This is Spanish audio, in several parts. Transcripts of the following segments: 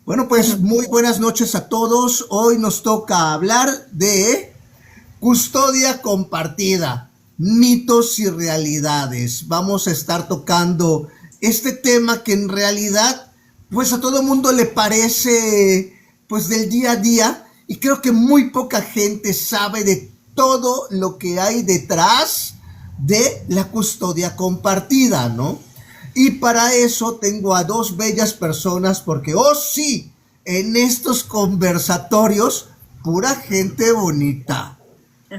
Bueno, pues muy buenas noches a todos. Hoy nos toca hablar de custodia compartida, mitos y realidades. Vamos a estar tocando este tema que en realidad, pues a todo mundo le parece, pues del día a día, y creo que muy poca gente sabe de todo lo que hay detrás de la custodia compartida, ¿no? Y para eso tengo a dos bellas personas porque, oh sí, en estos conversatorios, pura gente bonita.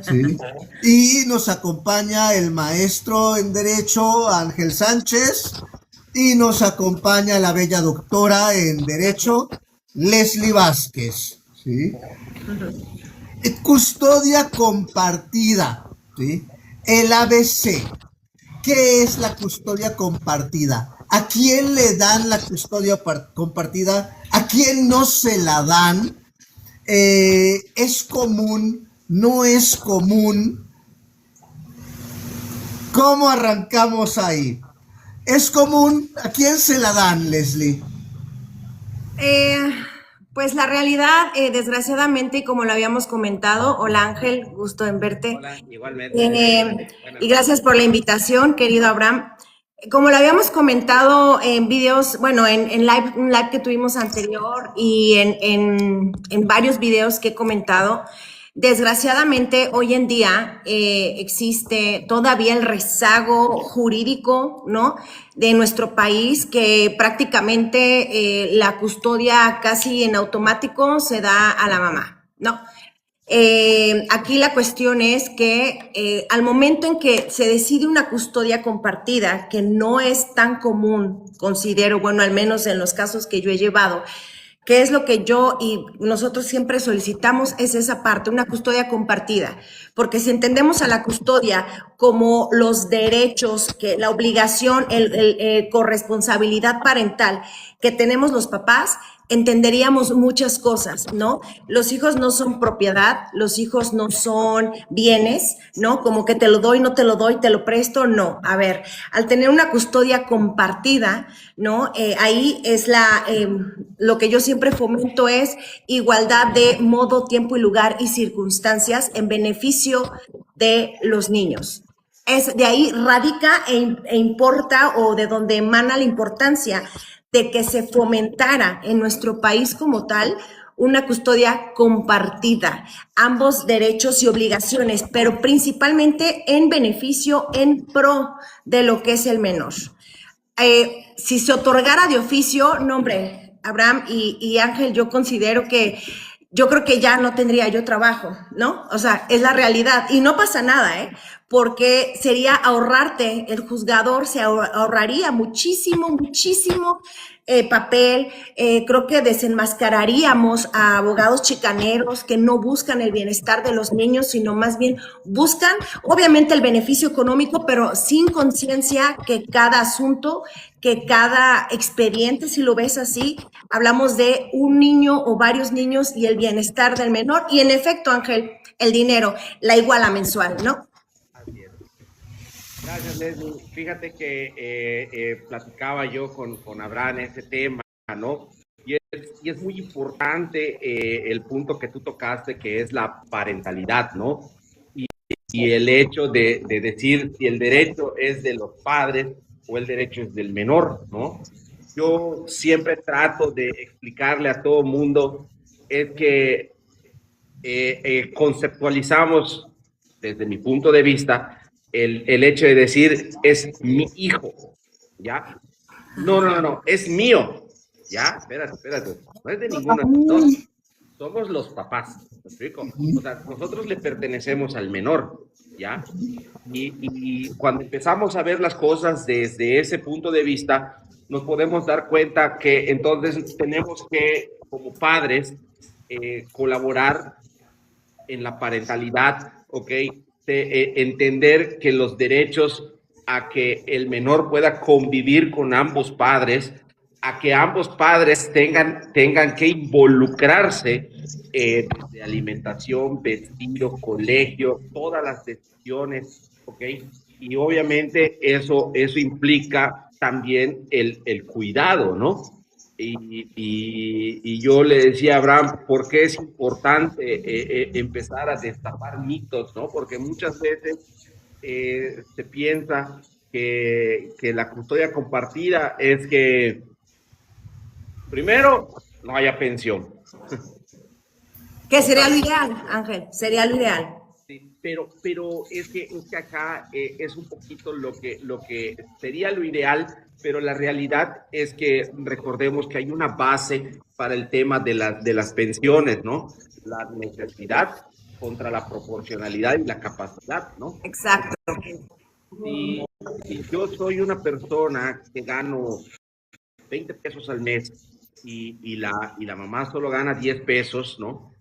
¿Sí? Y nos acompaña el maestro en Derecho, Ángel Sánchez, y nos acompaña la bella doctora en Derecho, Leslie Vázquez. ¿Sí? Custodia compartida. ¿Sí? El ABC. ¿Qué es la custodia compartida? ¿A quién le dan la custodia compartida? ¿A quién no se la dan? ¿Es común? ¿No es común? ¿Cómo arrancamos ahí? ¿Es común? ¿A quién se la dan, Leslie? Eh, pues la realidad, desgraciadamente, como lo habíamos comentado, hola Ángel, gusto en verte. Hola, igualmente. Buenas Y noches. gracias por la invitación, querido Abraham. Como lo habíamos comentado en videos, bueno, en un live que tuvimos anterior y en varios videos que he comentado, desgraciadamente hoy en día existe todavía el rezago jurídico, ¿no? De nuestro país, que prácticamente la custodia casi en automático se da a la mamá, ¿no? Aquí la cuestión es que al momento en que se decide una custodia compartida, que no es tan común, considero, bueno, al menos en los casos que yo he llevado, que es lo que yo y nosotros siempre solicitamos, es esa parte, una custodia compartida. Porque si entendemos a la custodia como los derechos, que la obligación, corresponsabilidad parental que tenemos los papás, entenderíamos muchas cosas, ¿no? Los hijos no son propiedad, los hijos no son bienes, ¿no? Como que te lo doy, no te lo doy, te lo presto, no. A ver, al tener una custodia compartida, ¿no? Ahí es lo que yo siempre fomento es igualdad de modo, tiempo y lugar y circunstancias en beneficio de los niños. Es de ahí radica e importa, o de donde emana la importancia de que se fomentara en nuestro país como tal una custodia compartida, ambos derechos y obligaciones, pero principalmente en beneficio, en pro de lo que es el menor. Si se otorgara de oficio, no, hombre, Abraham y Ángel, yo creo que ya no tendría yo trabajo, ¿no? O sea, es la realidad. Y no pasa nada, ¿eh? Porque sería ahorrarte, el juzgador se ahorraría muchísimo, muchísimo papel. Creo que desenmascararíamos a abogados chicaneros que no buscan el bienestar de los niños, sino más bien buscan, obviamente, el beneficio económico, pero sin conciencia que cada asunto, que cada expediente, si lo ves así, hablamos de un niño o varios niños y el bienestar del menor. Y en efecto, Ángel, el dinero, la iguala mensual, ¿no? Así es. Gracias, Leslie. Fíjate que platicaba yo con Abraham ese tema, ¿no? Y es muy importante el punto que tú tocaste, que es la parentalidad, ¿no? Y, y el hecho de decir si el derecho es de los padres o el derecho es del menor, ¿no? Yo siempre trato de explicarle a todo mundo es que conceptualizamos, desde mi punto de vista, el hecho de decir es mi hijo, ¿ya? No, es mío, ¿ya? Espérate, no es de ninguno de los dos, somos los papás, ¿me explico? O sea, nosotros le pertenecemos al menor, ¿ya? Y cuando empezamos a ver las cosas desde ese punto de vista, nos podemos dar cuenta que entonces tenemos que, como padres, colaborar en la parentalidad, ¿ok? Entender que los derechos a que el menor pueda convivir con ambos padres, a que ambos padres tengan que involucrarse de alimentación, vestido, colegio, todas las decisiones, ¿ok? Y obviamente eso implica también el cuidado, ¿no? y yo le decía a Abraham, ¿por qué es importante empezar a destapar mitos, ¿no? Porque muchas veces se piensa que la custodia compartida es que, primero, no haya pensión. Que sería lo ideal, Ángel, sería lo ideal. Sí, pero es que acá es un poquito lo que sería lo ideal, pero la realidad es que recordemos que hay una base para el tema de las pensiones, ¿no? La necesidad contra la proporcionalidad y la capacidad, ¿no? Exacto. Si yo soy una persona que gano 20 pesos al mes y la mamá solo gana 10 pesos, ¿no?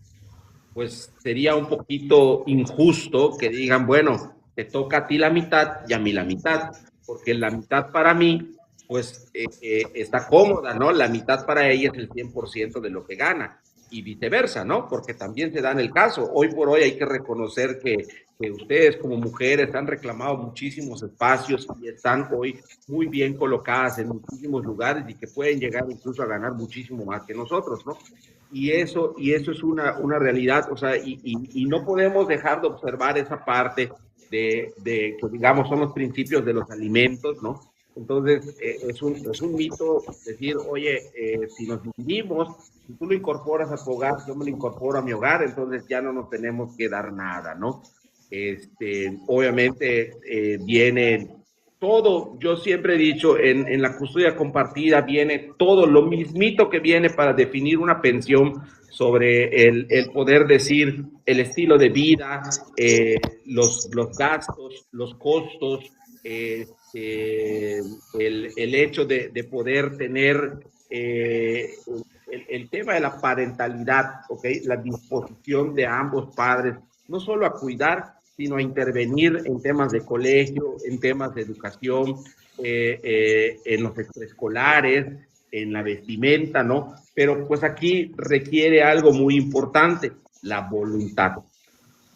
Pues sería un poquito injusto que digan, bueno, te toca a ti la mitad y a mí la mitad, porque la mitad para mí, pues está cómoda, ¿no? La mitad para ella es el 100% de lo que gana y viceversa, ¿no? Porque también se da en el caso. Hoy por hoy hay que reconocer que ustedes como mujeres han reclamado muchísimos espacios y están hoy muy bien colocadas en muchísimos lugares y que pueden llegar incluso a ganar muchísimo más que nosotros, ¿no? Y eso es una realidad, o sea, y no podemos dejar de observar esa parte de que, digamos, son los principios de los alimentos, ¿no? Entonces, es un mito decir, oye, si nos dividimos, si tú lo incorporas a tu hogar, yo me lo incorporo a mi hogar, entonces ya no nos tenemos que dar nada, ¿no? Obviamente viene todo, yo siempre he dicho, en la custodia compartida viene todo lo mismito que viene para definir una pensión sobre el poder decir el estilo de vida, los gastos, los costos, el hecho de poder tener el tema de la parentalidad, ¿okay? La disposición de ambos padres, no solo a cuidar, sino a intervenir en temas de colegio, en temas de educación, en los extraescolares, en la vestimenta, ¿no? Pero pues aquí requiere algo muy importante, la voluntad.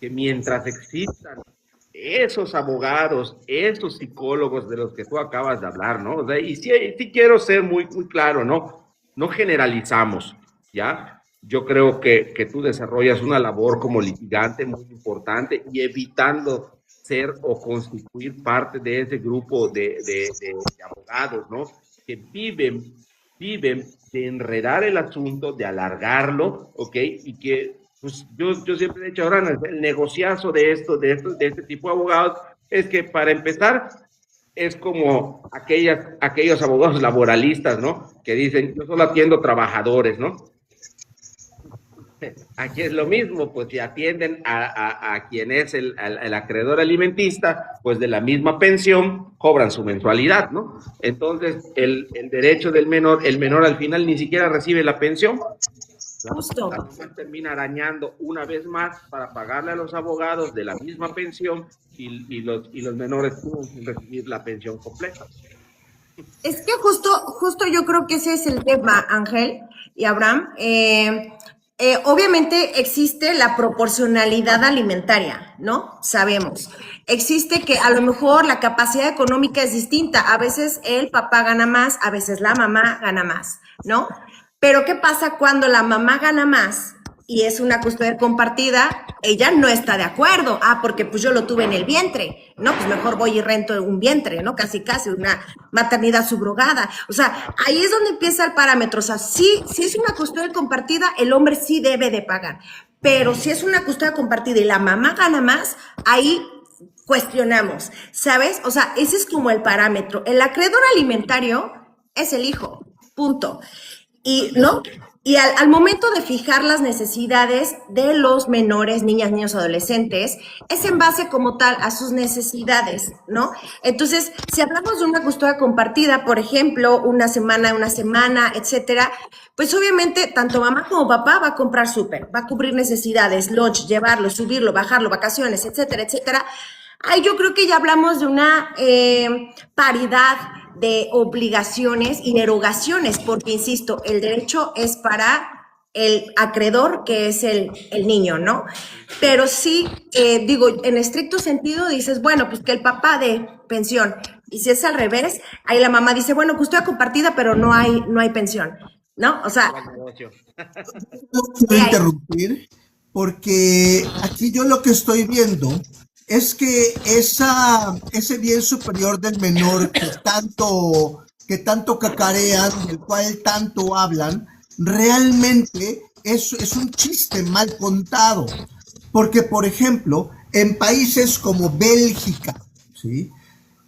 Que mientras existan esos abogados, esos psicólogos de los que tú acabas de hablar, ¿no? O sea, y sí quiero ser muy, muy claro, ¿no? No generalizamos, ¿ya? Yo creo que tú desarrollas una labor como litigante muy importante y evitando ser o constituir parte de ese grupo de abogados, ¿no? Que viven de enredar el asunto, de alargarlo, ¿ok? Y que, pues yo siempre he dicho, ahora el negociazo de este tipo de abogados es que para empezar es como aquellos abogados laboralistas, ¿no? Que dicen, yo solo atiendo trabajadores, ¿no? Aquí es lo mismo, pues si atienden a quien es el acreedor alimentista, pues de la misma pensión cobran su mensualidad, ¿no? Entonces, el derecho del menor, el menor al final ni siquiera recibe la pensión. Justo. La mujer termina arañando una vez más para pagarle a los abogados de la misma pensión y los menores pueden recibir la pensión completa. Es que justo yo creo que ese es el tema, Ángel y Abraham. Obviamente existe la proporcionalidad alimentaria, ¿no? Sabemos. Existe que a lo mejor la capacidad económica es distinta. A veces el papá gana más, a veces la mamá gana más, ¿no? Pero ¿qué pasa cuando la mamá gana más y es una custodia compartida? Ella no está de acuerdo. Ah, porque pues yo lo tuve en el vientre. No, pues mejor voy y rento un vientre, ¿no? Casi, una maternidad subrogada. O sea, ahí es donde empieza el parámetro. O sea, sí, si es una custodia compartida, el hombre sí debe de pagar. Pero si es una custodia compartida y la mamá gana más, ahí cuestionamos, ¿sabes? O sea, ese es como el parámetro. El acreedor alimentario es el hijo, punto. Y, ¿no? Y al momento de fijar las necesidades de los menores, niñas, niños, adolescentes, es en base como tal a sus necesidades, ¿no? Entonces, si hablamos de una custodia compartida, por ejemplo, una semana, etcétera, pues obviamente tanto mamá como papá va a comprar súper, va a cubrir necesidades, lunch, llevarlo, subirlo, bajarlo, vacaciones, etcétera, etcétera. Ay, yo creo que ya hablamos de una paridad de obligaciones y derogaciones, porque, insisto, el derecho es para el acreedor, que es el niño, ¿no? Pero sí, digo, en estricto sentido dices, bueno, pues que el papá dé pensión. Y si es al revés, ahí la mamá dice, bueno, custodia compartida, pero no hay pensión. ¿no? O sea, No quiero interrumpir porque aquí yo lo que estoy viendo es que ese bien superior del menor que tanto cacarean, del cual tanto hablan, realmente es un chiste mal contado. Porque, por ejemplo, en países como Bélgica, ¿sí?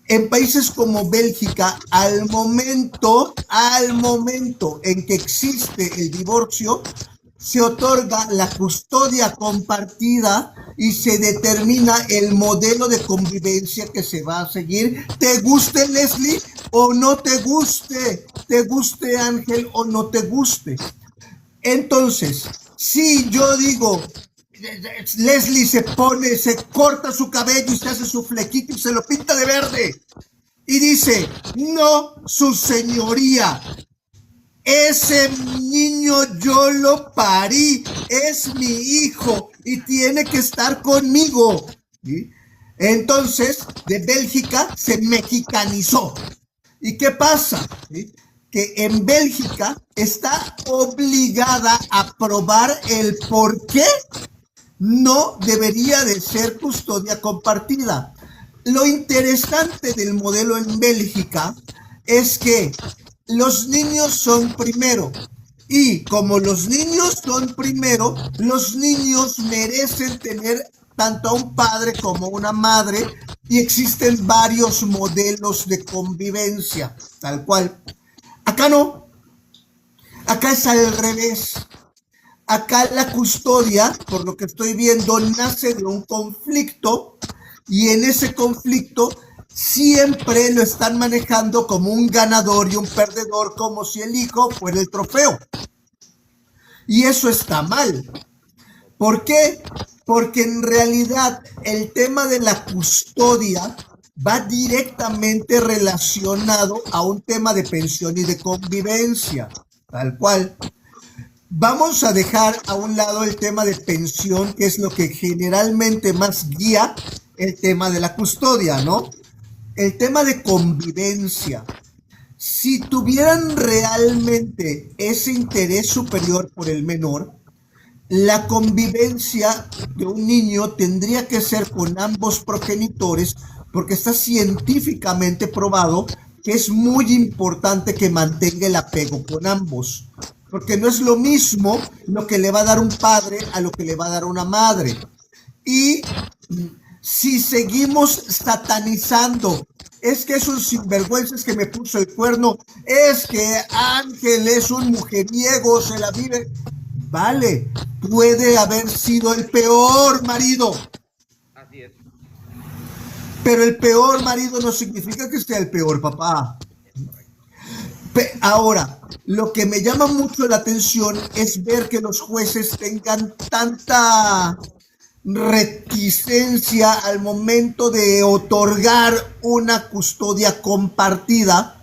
En países como Bélgica, al momento en que existe el divorcio, se otorga la custodia compartida y se determina el modelo de convivencia que se va a seguir, te guste, Leslie, o no te guste, Ángel, o no te guste. Entonces, si yo digo, Leslie se corta su cabello y se hace su flequito y se lo pinta de verde. Y dice, no, su señoría, ese niño yo lo parí, es mi hijo y tiene que estar conmigo. ¿Sí? Entonces, de Bélgica se mexicanizó. ¿Y qué pasa? ¿Sí? Que en Bélgica está obligada a probar el por qué no debería de ser custodia compartida. Lo interesante del modelo en Bélgica es que los niños son primero. Y como los niños son primero, los niños merecen tener tanto a un padre como una madre y existen varios modelos de convivencia, tal cual. Acá no, acá es al revés. Acá la custodia, por lo que estoy viendo, nace de un conflicto y en ese conflicto siempre lo están manejando como un ganador y un perdedor, como si el hijo fuera el trofeo. Y eso está mal. ¿Por qué? Porque en realidad el tema de la custodia va directamente relacionado a un tema de pensión y de convivencia, tal cual. Vamos a dejar a un lado el tema de pensión, que es lo que generalmente más guía el tema de la custodia, ¿no? El tema de convivencia. Si tuvieran realmente ese interés superior por el menor, la convivencia de un niño tendría que ser con ambos progenitores, porque está científicamente probado que es muy importante que mantenga el apego con ambos. Porque no es lo mismo lo que le va a dar un padre a lo que le va a dar una madre. Y si seguimos satanizando, es que es un sinvergüenza, es que me puso el cuerno, es que Ángel es un mujeriego, se la vive. Vale, puede haber sido el peor marido. Así es. Pero el peor marido no significa que sea el peor papá. Ahora, lo que me llama mucho la atención es ver que los jueces tengan tanta reticencia al momento de otorgar una custodia compartida,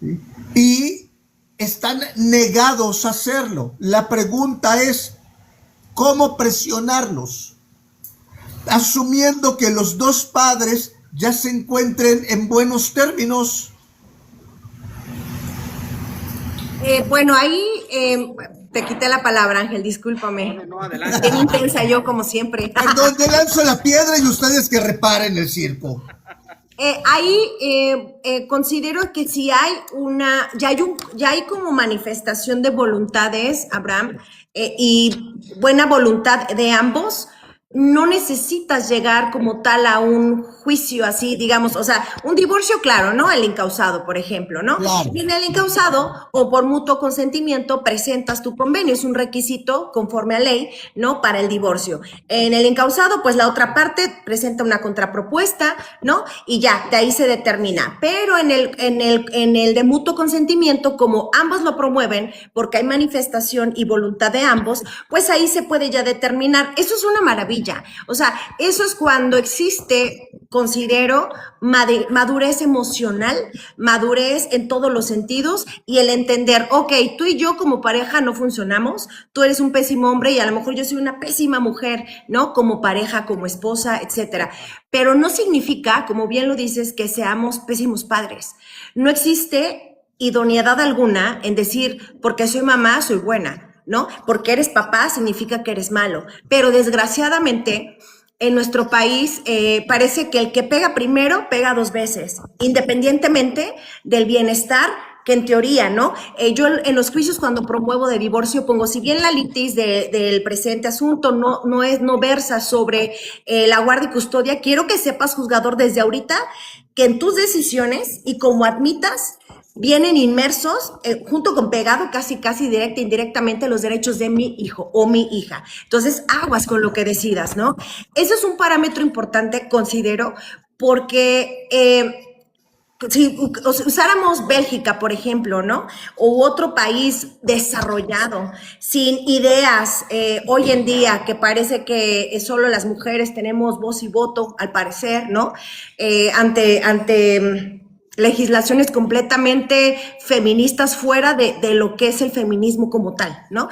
¿sí? Y están negados a hacerlo. La pregunta es, ¿cómo presionarlos? Asumiendo que los dos padres ya se encuentren en buenos términos. Bueno, ahí te quité la palabra, Ángel, discúlpame. No, adelante. Bien intensa yo, como siempre. En donde lanzo la piedra y ustedes que reparen el circo. Ahí considero que si hay ya hay como manifestación de voluntades, Abraham, y buena voluntad de ambos. No necesitas llegar como tal a un juicio así, digamos, o sea, un divorcio, claro, ¿no? El encausado, por ejemplo, ¿no? Claro. Y en el encausado o por mutuo consentimiento presentas tu convenio, es un requisito conforme a ley, ¿no? Para el divorcio. En el encausado, pues la otra parte presenta una contrapropuesta, ¿no? Y ya, de ahí se determina. Pero en el de mutuo consentimiento, como ambos lo promueven, porque hay manifestación y voluntad de ambos, pues ahí se puede ya determinar. Eso es una maravilla. O sea, eso es cuando existe, considero, madurez emocional, madurez en todos los sentidos y el entender, ok, tú y yo como pareja no funcionamos, tú eres un pésimo hombre y a lo mejor yo soy una pésima mujer, ¿no? Como pareja, como esposa, etcétera. Pero no significa, como bien lo dices, que seamos pésimos padres. No existe idoneidad alguna en decir, porque soy mamá, soy buena, ¿no? Porque eres papá significa que eres malo. Pero desgraciadamente, en nuestro país parece que el que pega primero pega dos veces, independientemente del bienestar que en teoría, ¿no? Yo en los juicios cuando promuevo de divorcio pongo, si bien la litis del presente asunto no versa sobre la guardia y custodia, quiero que sepas, juzgador, desde ahorita, que en tus decisiones y como admitas, vienen inmersos, junto con pegado, casi directa e indirectamente, los derechos de mi hijo o mi hija. Entonces, aguas con lo que decidas, ¿no? Ese es un parámetro importante, considero, porque si usáramos Bélgica, por ejemplo, ¿no? O otro país desarrollado, sin ideas, hoy en día, que parece que solo las mujeres tenemos voz y voto, al parecer, ¿no? Ante legislaciones completamente feministas fuera de lo que es el feminismo como tal, ¿no?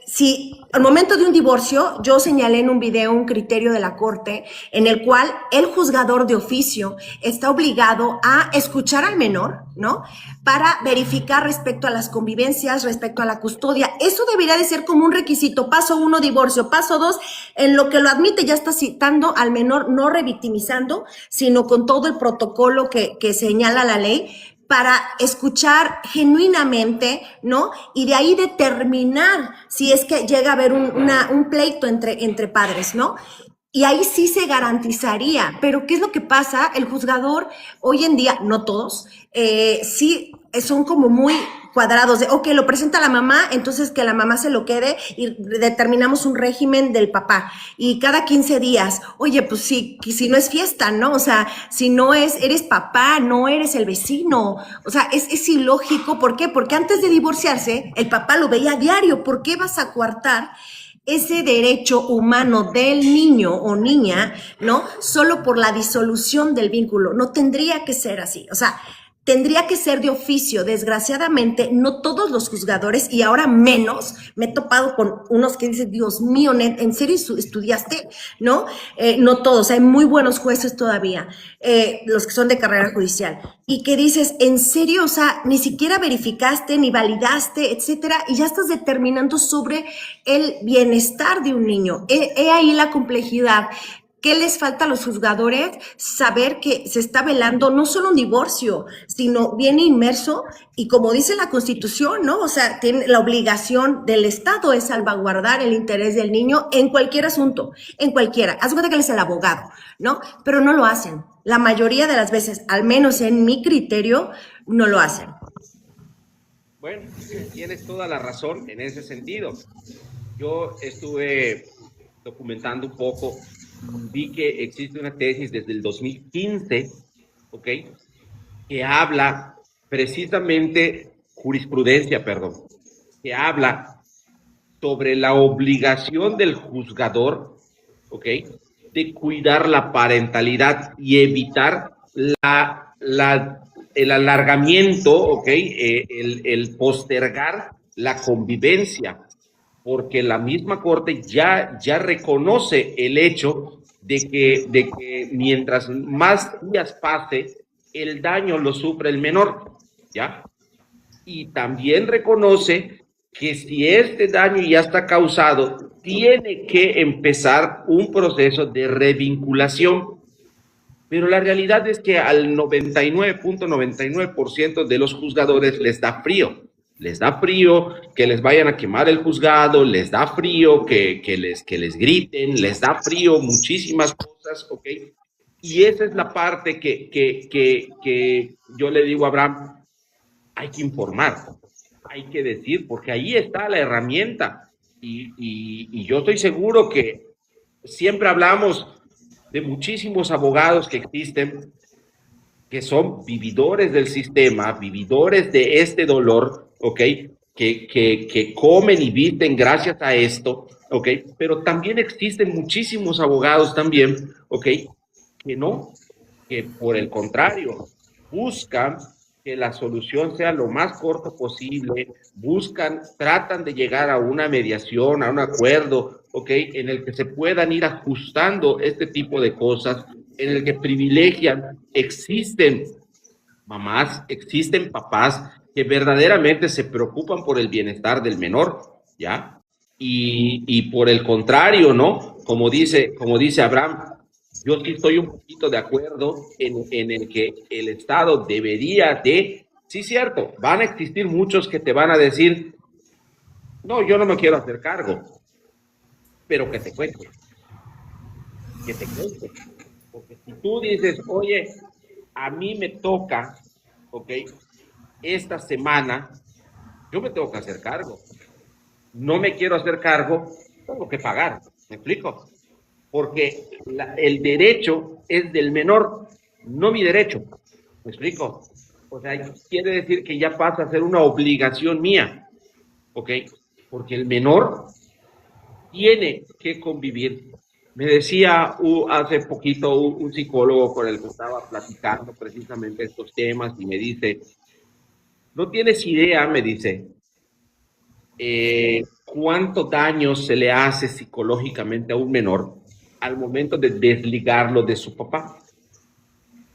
Si al momento de un divorcio, yo señalé en un video un criterio de la Corte en el cual el juzgador de oficio está obligado a escuchar al menor, ¿no? Para verificar respecto a las convivencias, respecto a la custodia. Eso debería de ser como un requisito. Paso 1, divorcio. Paso 2, en lo que lo admite ya está citando al menor, no revictimizando, sino con todo el protocolo que señala la ley, para escuchar genuinamente, ¿no? Y de ahí determinar si es que llega a haber un pleito entre padres, ¿no? Y ahí sí se garantizaría. Pero ¿qué es lo que pasa? El juzgador hoy en día, no todos, sí son como muy cuadrados de, ok, lo presenta la mamá, entonces que la mamá se lo quede y determinamos un régimen del papá. Y cada 15 días, oye, pues sí, si no es fiesta, ¿no? O sea, si no eres papá, no eres el vecino. O sea, es ilógico. ¿Por qué? Porque antes de divorciarse, el papá lo veía a diario. ¿Por qué vas a coartar ese derecho humano del niño o niña, ¿no? Solo por la disolución del vínculo? No tendría que ser así. O sea, tendría que ser de oficio. Desgraciadamente, no todos los juzgadores, y ahora menos, me he topado con unos que dicen, Dios mío, ¿en serio estudiaste? ¿No? No todos, hay muy buenos jueces todavía, los que son de carrera judicial, y que dices, ¿en serio? O sea, ni siquiera verificaste, ni validaste, etcétera, y ya estás determinando sobre el bienestar de un niño. He ahí la complejidad. ¿Qué les falta a los juzgadores? Saber que se está velando no solo un divorcio, sino viene inmerso, y como dice la Constitución, ¿no? O sea, tiene la obligación del Estado es salvaguardar el interés del niño en cualquier asunto, en cualquiera. Haz cuenta que él es el abogado, ¿no? Pero no lo hacen. La mayoría de las veces, al menos en mi criterio, no lo hacen. Bueno, tienes toda la razón en ese sentido. Yo estuve documentando un poco, vi que existe una tesis desde el 2015, ¿ok? Que habla precisamente, jurisprudencia, perdón, que habla sobre la obligación del juzgador, ¿ok? De cuidar la parentalidad y evitar el alargamiento, ¿ok? El postergar la convivencia, porque la misma Corte ya reconoce el hecho de que mientras más días pase, el daño lo sufre el menor, ¿ya? Y también reconoce que si este daño ya está causado, tiene que empezar un proceso de revinculación. Pero la realidad es que al 99.99% de los juzgadores les da frío. Les da frío que les vayan a quemar el juzgado, les da frío que les griten, les da frío muchísimas cosas, ¿ok? Y esa es la parte que yo le digo a Abraham, hay que informar, hay que decir, porque ahí está la herramienta. Y yo estoy seguro que siempre hablamos de muchísimos abogados que existen, que son vividores del sistema, vividores de este dolor, ¿ok? Que comen y viven gracias a esto, ¿ok? Pero también existen muchísimos abogados también, ¿ok? Que no, que por el contrario, buscan que la solución sea lo más corto posible, tratan de llegar a una mediación, a un acuerdo, ¿ok? En el que se puedan ir ajustando este tipo de cosas, en el que privilegian, existen mamás, existen papás que verdaderamente se preocupan por el bienestar del menor, ¿ya? Y por el contrario, ¿no? Como dice Abraham, yo sí estoy un poquito de acuerdo en el que el Estado debería de, sí, cierto, van a existir muchos que te van a decir, no, yo no me quiero hacer cargo, pero que te cuente. Porque si tú dices, oye, a mí me toca, ¿ok? Esta semana, yo me tengo que hacer cargo. No me quiero hacer cargo, tengo que pagar. ¿Me explico? Porque el derecho es del menor, no mi derecho. ¿Me explico? O sea, quiere decir que ya pasa a ser una obligación mía, ¿ok? Porque el menor tiene que convivir. Me decía hace poquito un psicólogo con el que estaba platicando precisamente estos temas y me dice, no tienes idea, me dice, cuánto daño se le hace psicológicamente a un menor al momento de desligarlo de su papá.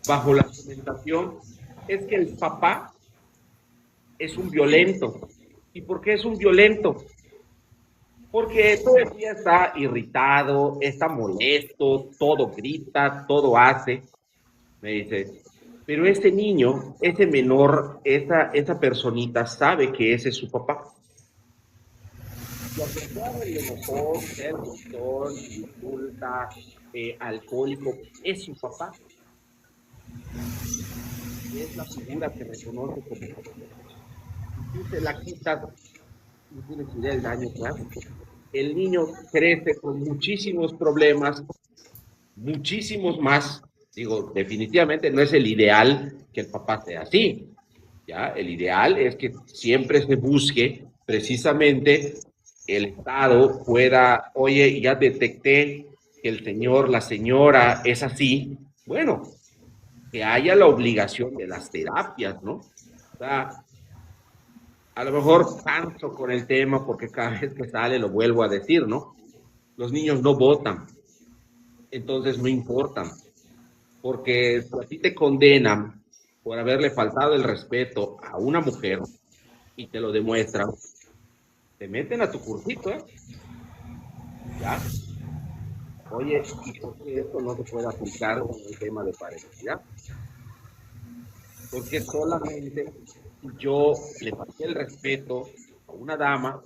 Bajo la argumentación es que el papá es un violento. ¿Y por qué es un violento? Porque todo el día está irritado, está molesto, todo grita, todo hace. Me dice, pero ese niño, ese menor, esa personita sabe que ese es su papá. Lo que sea el enojón, ser doctor, insulta, alcohólico, es su papá. Y es la figura que reconoce como papá. Si tú se la quitas, no tienes idea del daño que hace. El niño crece con muchísimos problemas, muchísimos más. Digo, definitivamente no es el ideal que el papá sea así, ¿ya? El ideal es que siempre se busque precisamente el Estado pueda, oye, ya detecté que el señor, la señora es así, bueno, que haya la obligación de las terapias, ¿no? O sea, a lo mejor canso con el tema porque cada vez que sale lo vuelvo a decir, ¿no? Los niños no votan, entonces no importan, porque si a ti te condenan por haberle faltado el respeto a una mujer y te lo demuestran, te meten a tu cursito, ¿eh? ¿Ya? Oye, ¿y por qué esto no se puede aplicar con el tema de pareja? Porque solamente yo le falté el respeto a una dama,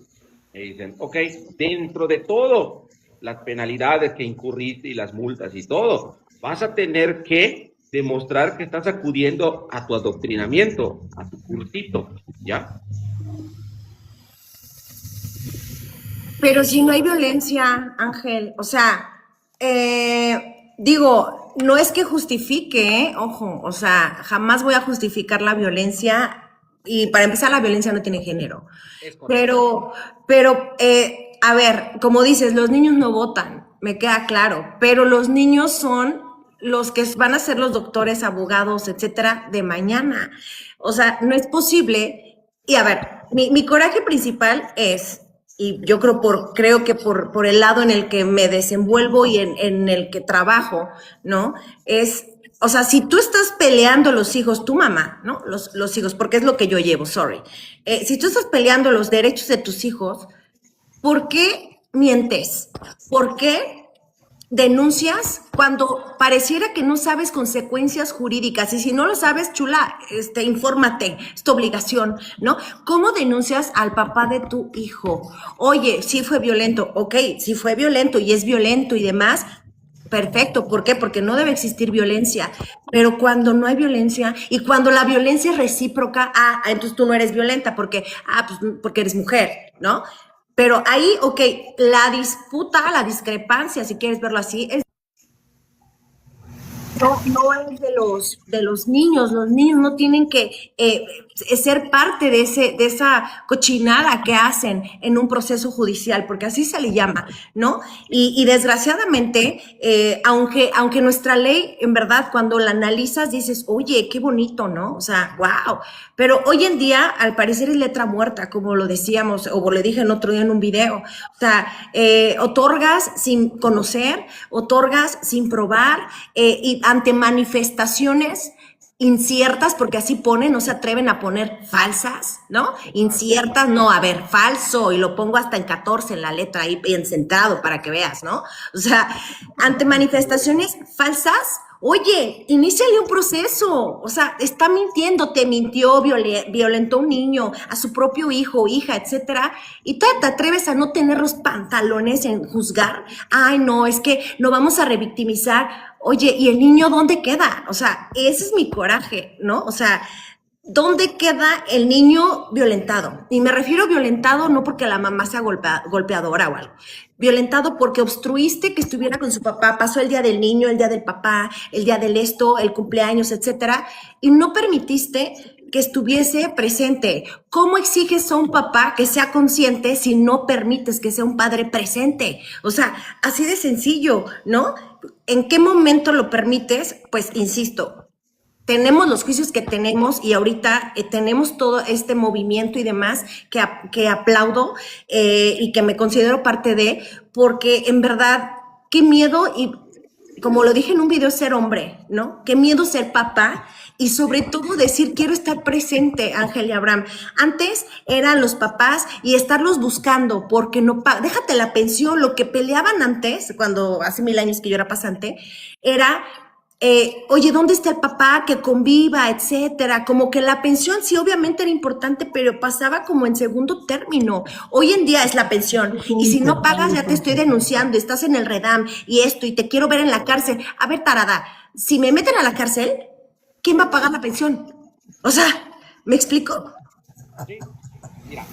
me dicen, ok, dentro de todo, las penalidades que incurriste y las multas y todo, vas a tener que demostrar que estás acudiendo a tu adoctrinamiento, a tu cursito, ¿ya? Pero si no hay violencia, Ángel, o sea, digo, no es que justifique, ojo, o sea, jamás voy a justificar la violencia y para empezar la violencia no tiene género. Es correcto. A ver, como dices, los niños no votan, me queda claro, pero los niños son los que van a ser los doctores, abogados, etcétera, de mañana. O sea, no es posible. Y a ver, mi coraje principal es, y yo creo que por el lado en el que me desenvuelvo y en el que trabajo, ¿no? Es, o sea, si tú estás peleando los hijos, tu mamá, ¿no? Los hijos, porque es lo que yo llevo, sorry. Si tú estás peleando los derechos de tus hijos, ¿por qué mientes? ¿Por qué denuncias cuando pareciera que no sabes consecuencias jurídicas? Y si no lo sabes, chula, infórmate, es tu obligación, ¿no? ¿Cómo denuncias al papá de tu hijo? Oye, sí fue violento, ok, sí fue violento y es violento y demás, perfecto, ¿por qué? Porque no debe existir violencia, pero cuando no hay violencia y cuando la violencia es recíproca, entonces tú no eres violenta porque eres mujer, ¿no? Pero ahí, ok, la disputa, la discrepancia, si quieres verlo así, no es de los niños no tienen que ser parte de esa cochinada que hacen en un proceso judicial, porque así se le llama, ¿no? Y desgraciadamente, aunque nuestra ley, en verdad, cuando la analizas, dices, oye, qué bonito, ¿no? O sea, wow. Pero hoy en día, al parecer, es letra muerta, como lo decíamos, o lo dije el otro día en un video. O sea, otorgas sin conocer, otorgas sin probar, y ante manifestaciones inciertas, porque así ponen, no se atreven a poner falsas, ¿no? Inciertas, no, a ver, falso, y lo pongo hasta en 14 en la letra ahí bien centrado para que veas, ¿no? O sea, ante manifestaciones falsas, oye, iníciale un proceso, o sea, está mintiendo, te mintió, violentó a un niño, a su propio hijo, hija, etcétera, y tú te atreves a no tener los pantalones en juzgar. Ay, no, es que no vamos a revictimizar. Oye, ¿y el niño dónde queda? O sea, ese es mi coraje, ¿no? O sea, ¿dónde queda el niño violentado? Y me refiero a violentado no porque la mamá sea golpeadora o algo. Violentado porque obstruiste que estuviera con su papá, pasó el día del niño, el día del papá, el día del esto, el cumpleaños, etcétera, y no permitiste que estuviese presente. ¿Cómo exiges a un papá que sea consciente si no permites que sea un padre presente? O sea, así de sencillo, ¿no? ¿En qué momento lo permites? Pues insisto, tenemos los juicios que tenemos y ahorita tenemos todo este movimiento y demás que aplaudo y que me considero parte de, porque en verdad, qué miedo, y como lo dije en un video, ser hombre, ¿no? Qué miedo ser papá y sobre todo decir, quiero estar presente, Ángel y Abraham. Antes eran los papás y estarlos buscando porque no déjate la pensión, lo que peleaban antes, cuando hace 1000 años que yo era pasante, era oye, ¿dónde está el papá? Que conviva, etcétera. Como que la pensión sí obviamente era importante, pero pasaba como en segundo término. Hoy en día es la pensión. Y si no pagas, ya te estoy denunciando, estás en el redam y esto, y te quiero ver en la cárcel. A ver, tarada, si me meten a la cárcel, ¿quién va a pagar la pensión? O sea, ¿me explico? Sí, mira,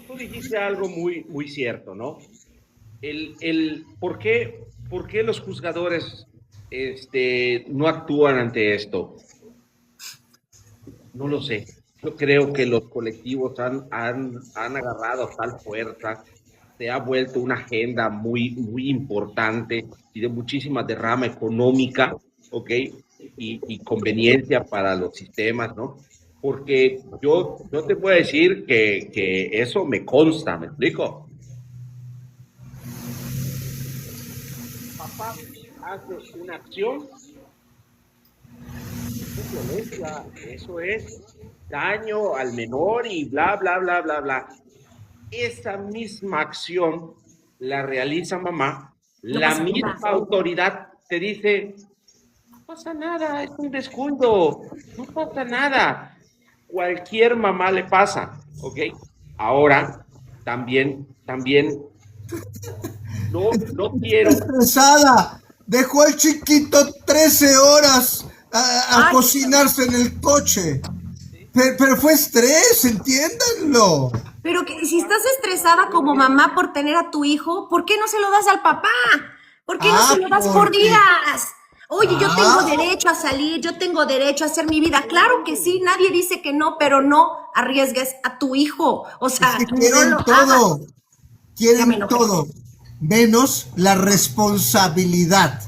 tú dijiste algo muy cierto, ¿no? ¿Por qué los juzgadores no actúan ante esto? No lo sé. Yo creo que los colectivos han agarrado tal fuerza, se ha vuelto una agenda muy importante y de muchísima derrama económica, ¿ok? Y conveniencia para los sistemas, ¿no? Porque yo te puedo decir que eso me consta, ¿me explico? Papá hace una acción, es violencia, eso es daño al menor y bla, bla, bla, bla, bla. Esa misma acción la realiza mamá, no la misma nada. Autoridad te dice, no pasa nada, es un descuido, no pasa nada. Cualquier mamá le pasa, ¿ok? Ahora, también, no quiero... Estresada, dejó al chiquito 13 horas a cocinarse en el coche. Pero fue estrés, entiéndanlo. Pero que si estás estresada como mamá por tener a tu hijo, ¿por qué no se lo das al papá? ¿Por qué no se lo das por días? Oye, yo tengo derecho a salir, yo tengo derecho a hacer mi vida. Claro que sí, nadie dice que no, pero no arriesgues a tu hijo. O sea, es que quieren no lo todo, hagas. quieren todo, menos la responsabilidad.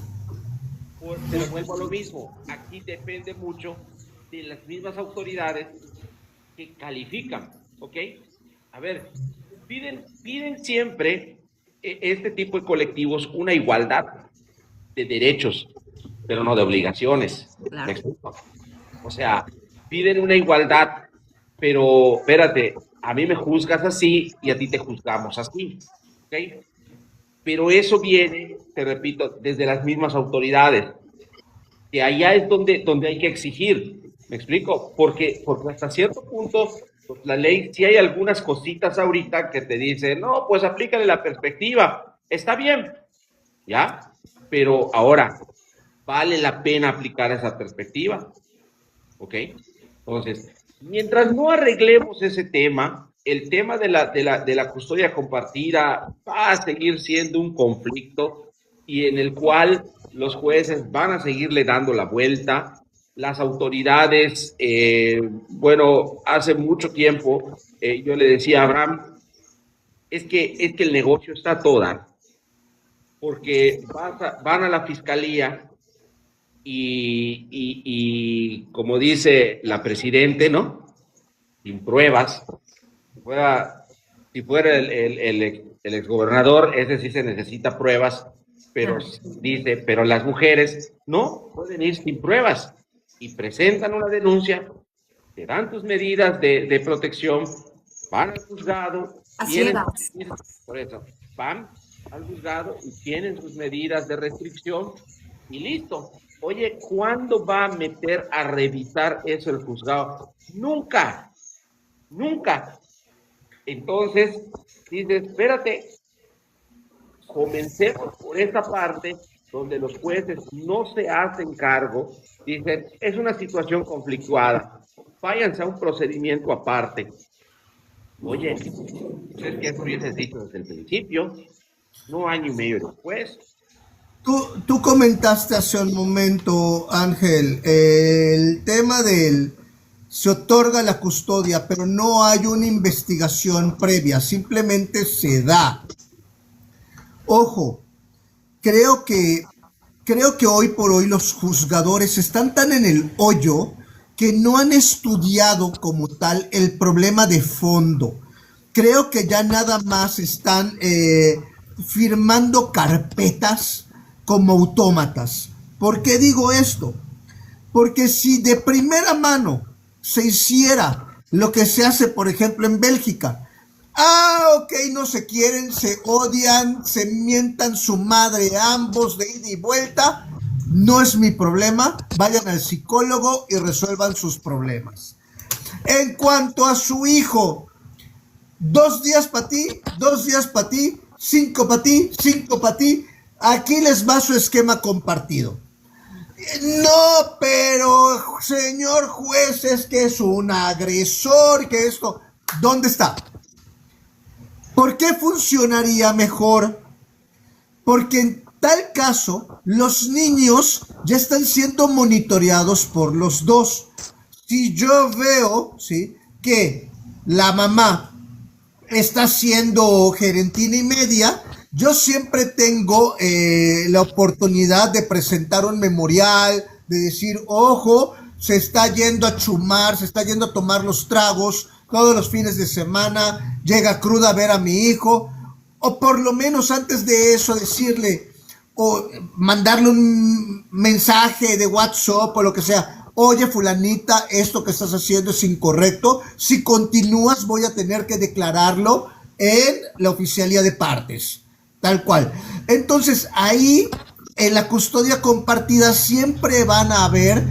Pero vuelvo a lo mismo, aquí depende mucho de las mismas autoridades que califican, ¿ok? A ver, piden siempre este tipo de colectivos una igualdad de derechos, pero no de obligaciones. Claro. O sea, piden una igualdad, pero espérate, a mí me juzgas así y a ti te juzgamos así, ¿ok? Pero eso viene, te repito, desde las mismas autoridades, que allá es donde hay que exigir. ¿Me explico? Porque hasta cierto punto, pues, la ley, sí hay algunas cositas ahorita que te dicen, no, pues aplícale la perspectiva. Está bien, ¿ya? Pero ahora, ¿vale la pena aplicar esa perspectiva? ¿Ok? Entonces, mientras no arreglemos ese tema, el tema de la custodia compartida va a seguir siendo un conflicto y en el cual los jueces van a seguirle dando la vuelta. Las autoridades, bueno, hace mucho tiempo yo le decía a Abraham, es que el negocio está a toda, porque van a la fiscalía y como dice la presidente, ¿no? Sin pruebas, si fuera el exgobernador, ese sí se necesita pruebas, pero dice, pero las mujeres no pueden ir sin pruebas. y presentan una denuncia, te dan tus medidas de protección, van al juzgado, por eso, van al juzgado y tienen sus medidas de restricción y listo. Oye, ¿cuándo va a meter a revisar eso el juzgado? Nunca, nunca. Entonces, dices, espérate, comencemos por esta parte donde los jueces no se hacen cargo, dicen, es una situación conflictuada, váyanse a un procedimiento aparte. Oye, pues es que eso hubieses dicho desde el principio, no año y medio después. Tú comentaste hace un momento, Ángel, el tema del se otorga la custodia, pero no hay una investigación previa, simplemente se da. Ojo, creo que hoy por hoy los juzgadores están tan en el hoyo que no han estudiado como tal el problema de fondo. Creo que ya nada más están firmando carpetas como autómatas. ¿Por qué digo esto? Porque si de primera mano se hiciera lo que se hace, por ejemplo, en Bélgica, ok, no se quieren, se odian, se mientan su madre ambos de ida y vuelta, no es mi problema, vayan al psicólogo y resuelvan sus problemas. En cuanto a su hijo, 2 días para ti, 2 días para ti, 5 para ti, 5 para ti, aquí les va su esquema compartido. No, pero señor juez, es que es un agresor, que esto, ¿dónde está? ¿Por qué funcionaría mejor? Porque en tal caso, los niños ya están siendo monitoreados por los dos. Si yo veo, ¿sí?, que la mamá está siendo gerentina y media, yo siempre tengo la oportunidad de presentar un memorial, de decir, ojo, se está yendo a chumar, se está yendo a tomar los tragos todos los fines de semana, llega cruda a ver a mi hijo, o por lo menos antes de eso decirle, o mandarle un mensaje de WhatsApp o lo que sea, oye fulanita, esto que estás haciendo es incorrecto, si continúas voy a tener que declararlo en la oficialía de partes. Tal cual. Entonces, ahí, en la custodia compartida, siempre van a haber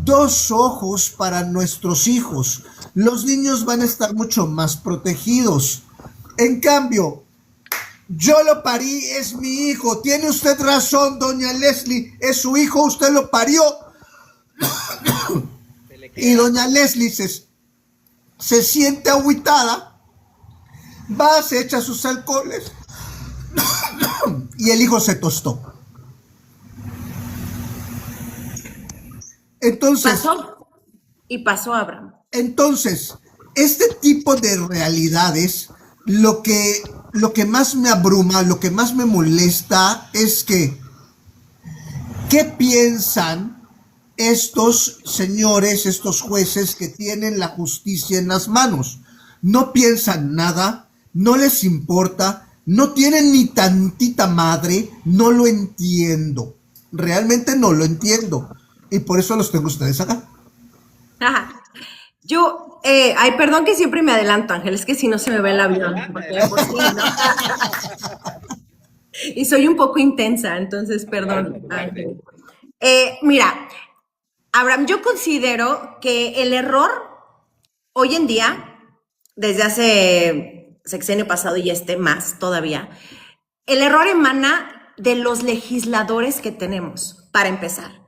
2 ojos para nuestros hijos. Los niños van a estar mucho más protegidos. En cambio, yo lo parí, es mi hijo. Tiene usted razón, doña Leslie, es su hijo, usted lo parió. Y doña Leslie se siente agüitada, va, se echa sus alcoholes y el hijo se tostó. Entonces, pasó, Abraham. Entonces, este tipo de realidades, lo que más me abruma, lo que más me molesta es que, ¿qué piensan estos señores, estos jueces que tienen la justicia en las manos? No piensan nada, no les importa, no tienen ni tantita madre, no lo entiendo. Realmente no lo entiendo. Y por eso los tengo ustedes acá. Ajá. Yo, ay, perdón que siempre me adelanto, Ángel, es que si no se me ve el avión. Porque por sí, ¿no? Y soy un poco intensa, entonces perdón, Ángel. Mira, Abraham, yo considero que el error hoy en día, desde hace sexenio pasado y más todavía, el error emana de los legisladores que tenemos, para empezar.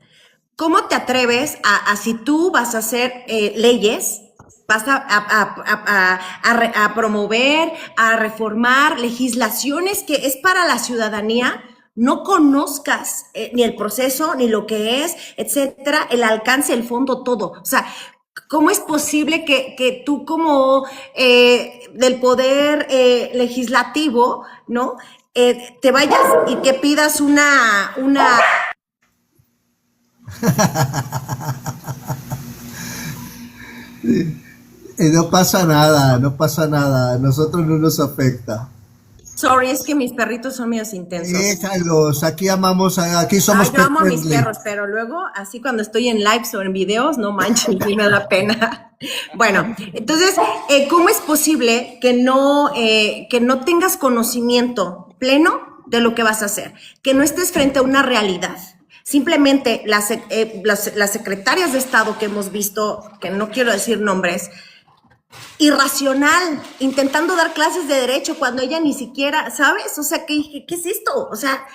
¿Cómo te atreves a si tú vas a hacer leyes, vas a promover, a reformar legislaciones que es para la ciudadanía, no conozcas ni el proceso, ni lo que es, etcétera, el alcance, el fondo, todo? O sea, ¿cómo es posible que tú como del poder legislativo, ¿no? Te vayas y que pidas una No pasa nada, no pasa nada, a nosotros no nos afecta. Sorry, es que mis perritos son medios intensos. Déjalos, aquí amamos, aquí Ah, somos yo pet amo a mis friendly. perros, pero luego, así cuando estoy en lives o en videos, no manches, sí me da pena. Bueno, entonces, ¿cómo es posible que no tengas conocimiento pleno de lo que vas a hacer? Que no estés frente a una realidad. Simplemente las secretarias de Estado que hemos visto, que no quiero decir nombres, irracional, intentando dar clases de derecho cuando ella ni siquiera, ¿sabes? O sea, ¿qué es esto? O sea,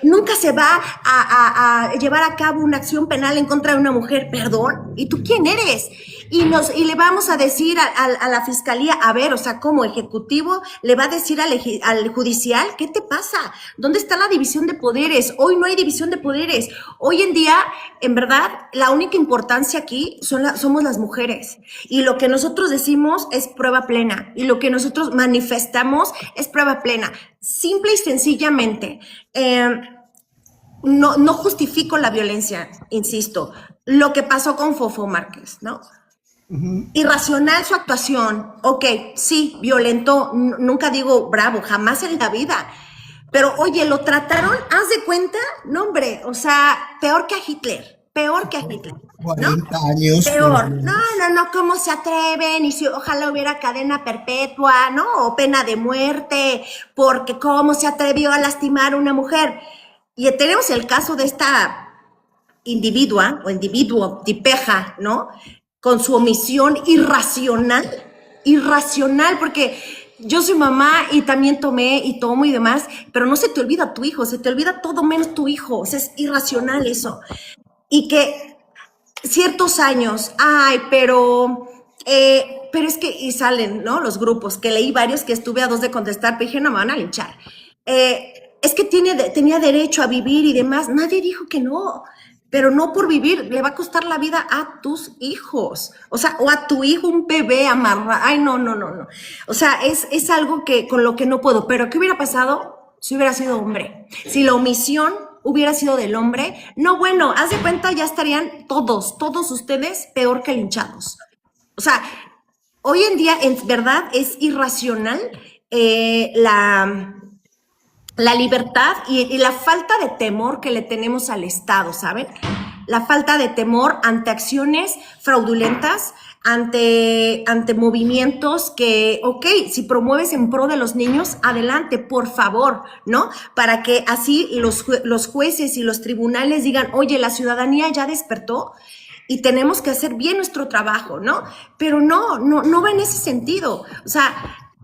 nunca se va a llevar a cabo una acción penal en contra de una mujer, perdón, ¿y tú quién eres? Y le vamos a decir a la fiscalía, a ver, o sea, como ejecutivo, le va a decir al judicial, ¿qué te pasa? ¿Dónde está la división de poderes? Hoy no hay división de poderes. Hoy en día, en verdad, la única importancia aquí somos las mujeres. Y lo que nosotros decimos es prueba plena. Y lo que nosotros manifestamos es prueba plena. Simple y sencillamente. No justifico la violencia, insisto. Lo que pasó con Fofo Márquez, ¿no? Irracional su actuación. Ok, sí, violento. Nunca digo bravo, jamás en la vida. Pero oye, lo trataron, haz de cuenta, no hombre, o sea, peor que a Hitler, ¿no? 40 años por lo Peor. No, menos. no, no, ¿cómo se atreven? Y si ojalá hubiera cadena perpetua, ¿no? O pena de muerte, porque cómo se atrevió a lastimar a una mujer. Y tenemos el caso de esta individua o individuo, tipeja, ¿no? Con su omisión irracional, porque yo soy mamá y también tomé y tomo y demás, pero no se te olvida tu hijo, se te olvida todo menos tu hijo, o sea, es irracional eso. Y que ciertos años, ay, pero es que, y salen, ¿no? Los grupos, que leí varios que estuve a dos de contestar, pero dije, no me van a linchar. Es que tenía derecho a vivir y demás, nadie dijo que no, pero no por vivir, le va a costar la vida a tus hijos, o sea, o a tu hijo, un bebé amarrado, ay, no, no, no, no. O sea, es algo que con lo que no puedo, pero ¿qué hubiera pasado si hubiera sido hombre? Si la omisión hubiera sido del hombre, no, bueno, haz de cuenta, ya estarían todos ustedes peor que linchados. O sea, hoy en día, en verdad, es irracional la libertad y la falta de temor que le tenemos al Estado, ¿saben? La falta de temor ante acciones fraudulentas, ante movimientos que, ok, si promueves en pro de los niños, adelante, por favor, ¿no? Para que así los jueces y los tribunales digan, oye, la ciudadanía ya despertó y tenemos que hacer bien nuestro trabajo, ¿no? Pero no va en ese sentido. O sea,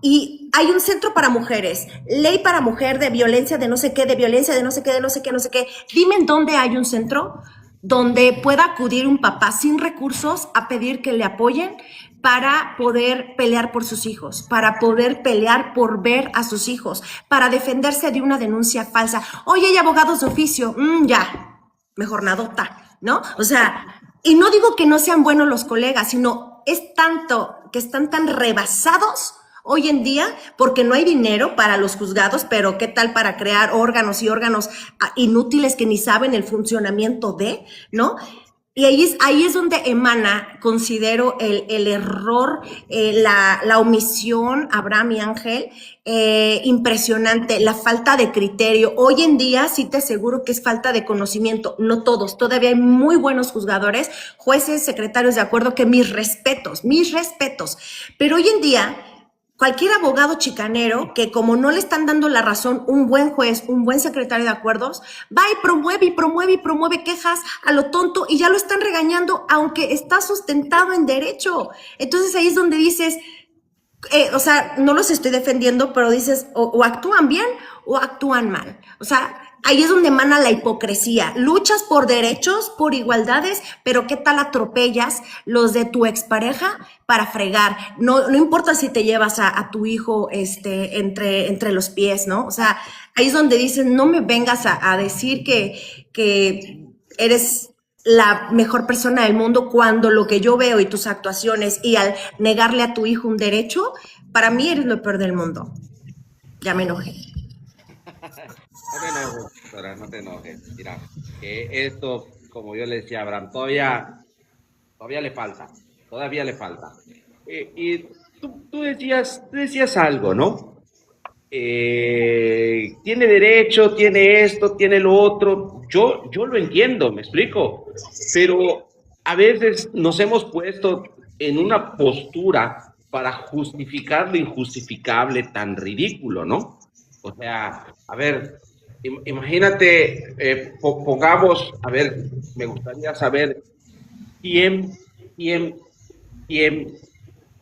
y hay un centro para mujeres, ley para mujer de violencia de no sé qué, de violencia de no sé qué, de no sé qué, no sé qué. Dime en dónde hay un centro donde pueda acudir un papá sin recursos a pedir que le apoyen para poder pelear por sus hijos, para poder pelear por ver a sus hijos, para defenderse de una denuncia falsa. Oye, hay abogados de oficio, ya, mejor nadota, ¿no? O sea, y no digo que no sean buenos los colegas, sino es tanto que están tan rebasados hoy en día porque no hay dinero para los juzgados, pero ¿qué tal para crear órganos y órganos inútiles que ni saben el funcionamiento de, ¿no? Y ahí es donde emana, considero, el error, la omisión, Abraham y Ángel, impresionante, la falta de criterio. Hoy en día sí te aseguro que es falta de conocimiento, no todos, todavía hay muy buenos juzgadores, jueces, secretarios de acuerdo, que mis respetos, pero hoy en día cualquier abogado chicanero que como no le están dando la razón un buen juez, un buen secretario de acuerdos, va y promueve quejas a lo tonto y ya lo están regañando aunque está sustentado en derecho. Entonces ahí es donde dices, o sea, no los estoy defendiendo, pero dices, o actúan bien o actúan mal. O sea, ahí es donde emana la hipocresía. Luchas por derechos, por igualdades, pero ¿qué tal atropellas los de tu expareja para fregar? No importa si te llevas a tu hijo entre los pies, ¿no? O sea, ahí es donde dices, no me vengas a decir que eres la mejor persona del mundo cuando lo que yo veo y tus actuaciones y al negarle a tu hijo un derecho, para mí eres lo peor del mundo. Ya me enojé. No te enojes, doctora, no te enojes. Mira, que esto, como yo le decía a Abraham, todavía le falta. Y tú decías algo, ¿no? tiene derecho, tiene esto, tiene lo otro. Yo lo entiendo, me explico, pero a veces nos hemos puesto en una postura para justificar lo injustificable tan ridículo, ¿no? O sea, a ver, imagínate, pongamos, a ver, me gustaría saber quién, quién, quién,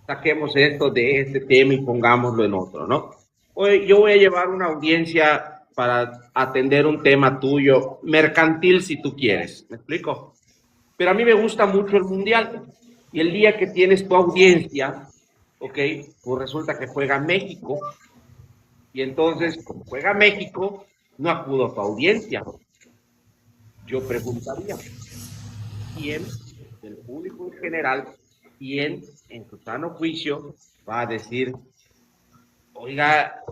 saquemos esto de este tema y pongámoslo en otro, ¿no? Hoy yo voy a llevar una audiencia para atender un tema tuyo, mercantil si tú quieres, ¿me explico? Pero a mí me gusta mucho el mundial y el día que tienes tu audiencia, ok, pues resulta que juega México y entonces, como juega México, no acudo a tu audiencia. Yo preguntaría, ¿quién del público en general, quién en su sano juicio va a decir, oiga,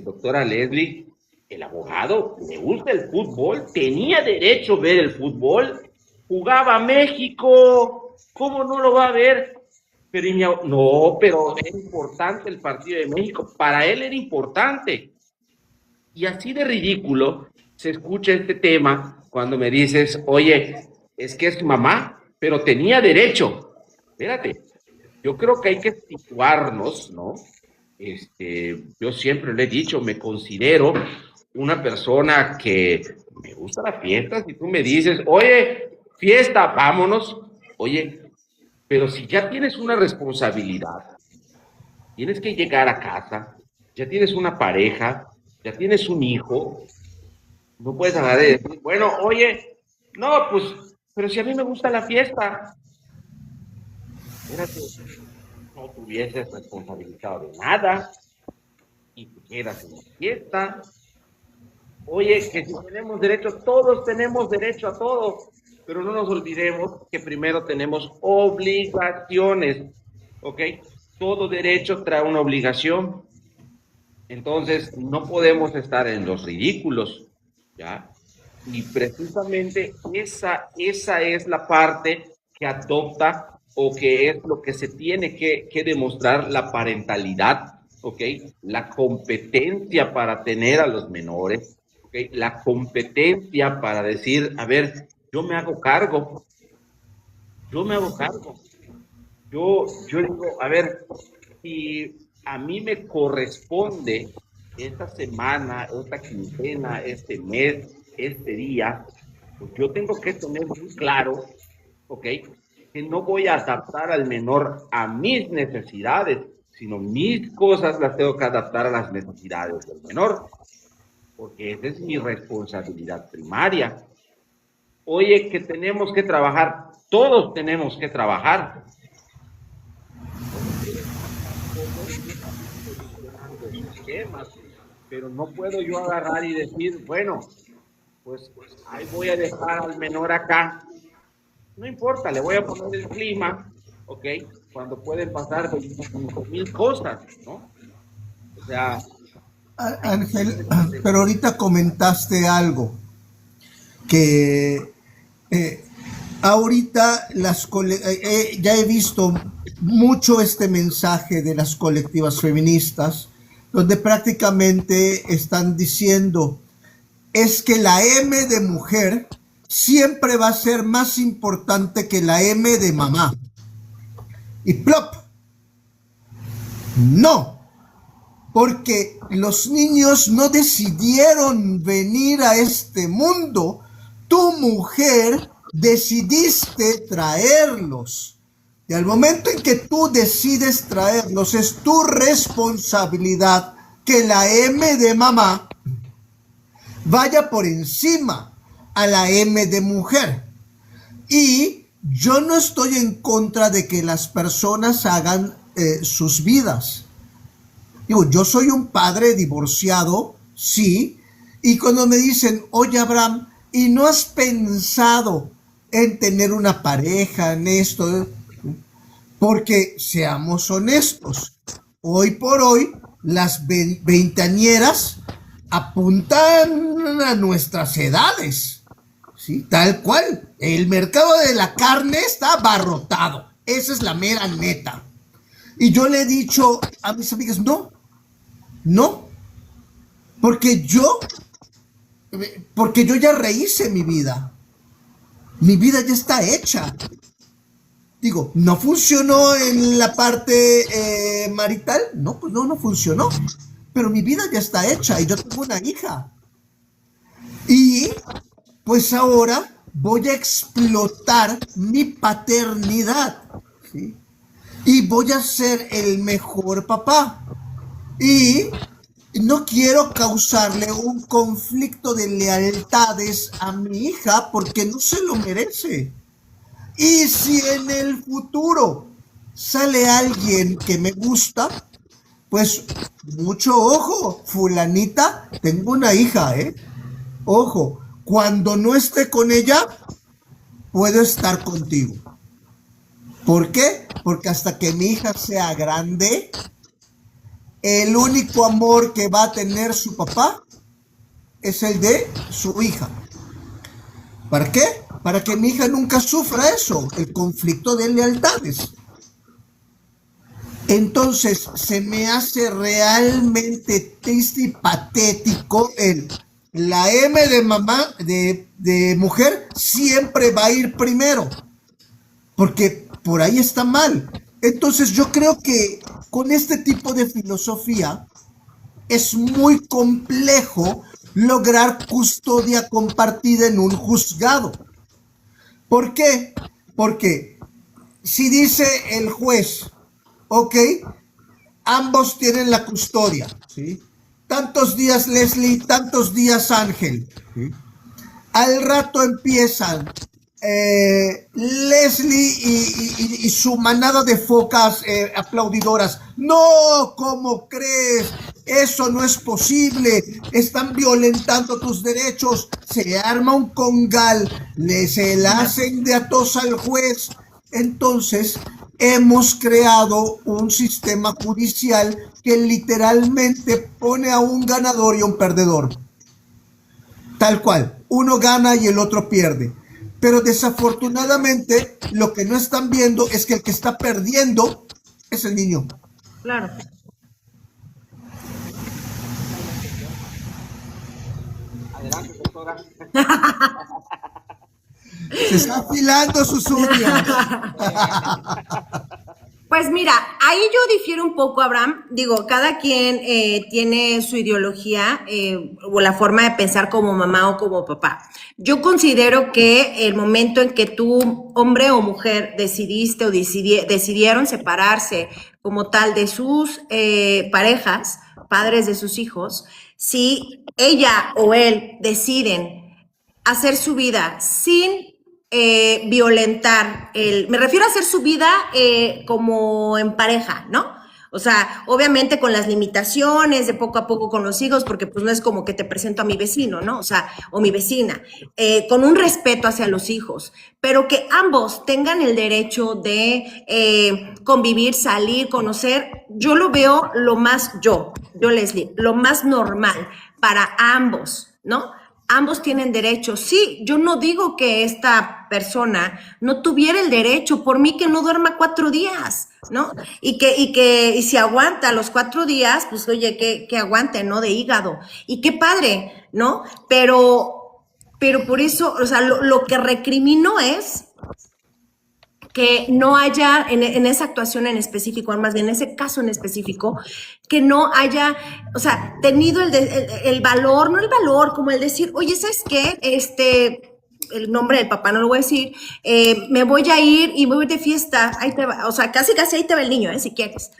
doctora Leslie, el abogado, le gusta el fútbol, tenía derecho a ver el fútbol, jugaba México, ¿cómo no lo va a ver? Pero no, pero es importante el partido de México, para él era importante. Y así de ridículo se escucha este tema cuando me dices, oye, es que es mamá, pero tenía derecho. Espérate, yo creo que hay que situarnos, ¿no? Yo siempre le he dicho, me considero una persona que me gusta la fiesta. Si tú me dices, oye, fiesta, vámonos, oye, pero si ya tienes una responsabilidad, tienes que llegar a casa, ya tienes una pareja, ya tienes un hijo, no puedes agarrar y decir, bueno, oye, no, pues, pero si a mí me gusta la fiesta, espérate, no tuvieses responsabilizado de nada y te quedas en la fiesta. Oye, que si tenemos derecho, todos tenemos derecho a todo, pero no nos olvidemos que primero tenemos obligaciones, ¿ok? Todo derecho trae una obligación, entonces no podemos estar en los ridículos, ¿ya? Y precisamente esa es la parte que adopta o que es lo que se tiene que demostrar la parentalidad, ¿ok? La competencia para tener a los menores, ¿ok? La competencia para decir, a ver, yo me hago cargo. Yo digo, a ver, si a mí me corresponde esta semana, esta quincena, este mes, este día, pues yo tengo que tener muy claro, ¿ok? Que no voy a adaptar al menor a mis necesidades, sino mis cosas las tengo que adaptar a las necesidades del menor, porque esa es mi responsabilidad primaria. Oye, que tenemos que trabajar, todos tenemos que trabajar. Pero no puedo yo agarrar y decir, bueno, pues ahí voy a dejar al menor acá. No importa, le voy a poner el clima, ¿ok? Cuando pueden pasar 25,000 cosas, ¿no? O sea... Ángel, pero ahorita comentaste algo que ahorita ya he visto mucho este mensaje de las colectivas feministas, donde prácticamente están diciendo es que la M de mujer siempre va a ser más importante que la M de mamá. Y plop. No, porque los niños no decidieron venir a este mundo. Tu mujer decidiste traerlos. Y al momento en que tú decides traerlos, es tu responsabilidad que la M de mamá vaya por encima a la M de mujer. Y yo no estoy en contra de que las personas hagan sus vidas. Digo, yo soy un padre divorciado, sí, y cuando me dicen, oye Abraham, ¿y no has pensado en tener una pareja, en esto? Porque seamos honestos, hoy por hoy las veinteañeras apuntan a nuestras edades, ¿sí? Tal cual, el mercado de la carne está abarrotado, esa es la mera neta. Y yo le he dicho a mis amigas, no, Porque yo, porque yo ya rehice mi vida. Mi vida ya está hecha. Digo, ¿no funcionó en la parte marital? No, pues no funcionó. Pero mi vida ya está hecha y yo tengo una hija. Y pues ahora voy a explotar mi paternidad, ¿sí? Y voy a ser el mejor papá. Y no quiero causarle un conflicto de lealtades a mi hija porque no se lo merece. Y si en el futuro sale alguien que me gusta, pues mucho ojo, fulanita, tengo una hija, ¿eh? Ojo, cuando no esté con ella, puedo estar contigo. ¿Por qué? Porque hasta que mi hija sea grande, el único amor que va a tener su papá es el de su hija. ¿Para qué? Para que mi hija nunca sufra eso, el conflicto de lealtades. Entonces, se me hace realmente triste y patético la M de mamá, de mujer, siempre va a ir primero, porque por ahí está mal. Entonces, yo creo que con este tipo de filosofía es muy complejo lograr custodia compartida en un juzgado. ¿Por qué? Porque si dice el juez, ok, ambos tienen la custodia, ¿sí? Tantos días Leslie, tantos días Ángel, ¿sí? Al rato empiezan Leslie y su manada de focas aplaudidoras. No, ¿cómo crees? Eso no es posible. Están violentando tus derechos. Se arma un congal, se la hacen de atos al juez. Entonces, hemos creado un sistema judicial que literalmente pone a un ganador y a un perdedor. Tal cual, uno gana y el otro pierde. Pero desafortunadamente lo que no están viendo es que el que está perdiendo es el niño. Claro. Adelante, doctora. Se está afilando sus uñas. Pues mira, ahí yo difiero un poco, Abraham. Digo, cada quien tiene su ideología o la forma de pensar como mamá o como papá. Yo considero que el momento en que tú, hombre o mujer, decidiste o decidieron separarse como tal de sus parejas, padres de sus hijos, si ella o él deciden hacer su vida sin violentar me refiero a hacer su vida como en pareja, ¿no? O sea, obviamente con las limitaciones de poco a poco con los hijos, porque pues no es como que te presento a mi vecino, ¿no? O sea, o mi vecina, con un respeto hacia los hijos, pero que ambos tengan el derecho de convivir, salir, conocer. Yo lo veo yo Leslie, lo más normal para ambos, ¿no? Ambos tienen derecho. Sí, yo no digo que esta persona no tuviera el derecho, por mí que no duerma 4 días, ¿no? Y si aguanta los 4 días, pues oye, que aguante, ¿no? De hígado. Y qué padre, ¿no? Pero por eso, o sea, lo que recrimino es que no haya, en esa actuación en específico, más bien en ese caso en específico, que no haya, o sea, tenido el valor, no el valor, como el decir, oye, ¿sabes qué? El nombre del papá no lo voy a decir, me voy a ir y voy a ir de fiesta, ahí te va, o sea, casi ahí te va el niño, si quieres.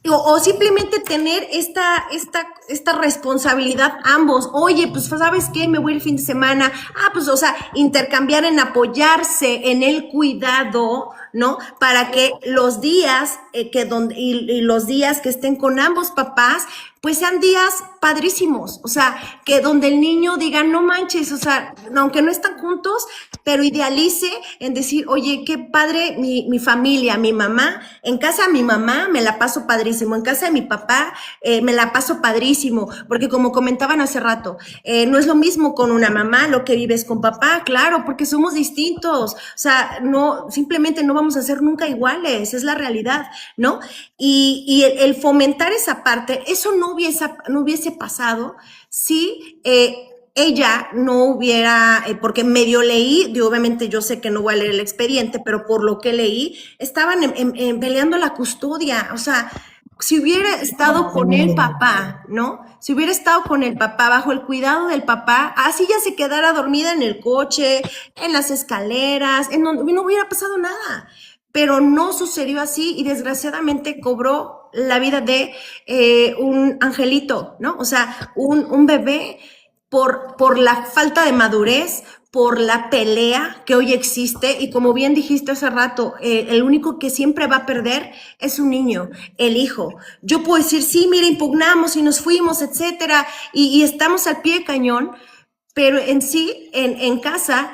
O simplemente tener esta responsabilidad ambos. Oye, pues, ¿sabes qué? Me voy el fin de semana. Pues, o sea, intercambiar en apoyarse en el cuidado, ¿no? Para que los días y los días que estén con ambos papás, pues sean días padrísimos. O sea, que donde el niño diga, no manches, o sea, aunque no están juntos, pero idealice en decir, oye, qué padre mi familia, mi mamá. En casa de mi mamá me la paso padrísimo. En casa de mi papá me la paso padrísimo. Porque como comentaban hace rato, no es lo mismo con una mamá lo que vives con papá, claro, porque somos distintos. O sea, no, simplemente no vamos a ser nunca iguales, es la realidad, ¿no? Y el fomentar esa parte, eso no hubiese pasado si ella no hubiera, porque medio leí, obviamente yo sé que no voy a leer el expediente, pero por lo que leí, estaban peleando la custodia, o sea, si hubiera estado con el papá, ¿no? Si hubiera estado con el papá, bajo el cuidado del papá, así ya se quedara dormida en el coche, en las escaleras, en donde no hubiera pasado nada. Pero no sucedió así y desgraciadamente cobró la vida de un angelito, ¿no? O sea, un bebé por la falta de madurez, por la pelea que hoy existe y como bien dijiste hace rato, el único que siempre va a perder es un niño, el hijo. Yo puedo decir, sí, mira, impugnamos y nos fuimos, etcétera, y estamos al pie de cañón, pero en sí, en casa,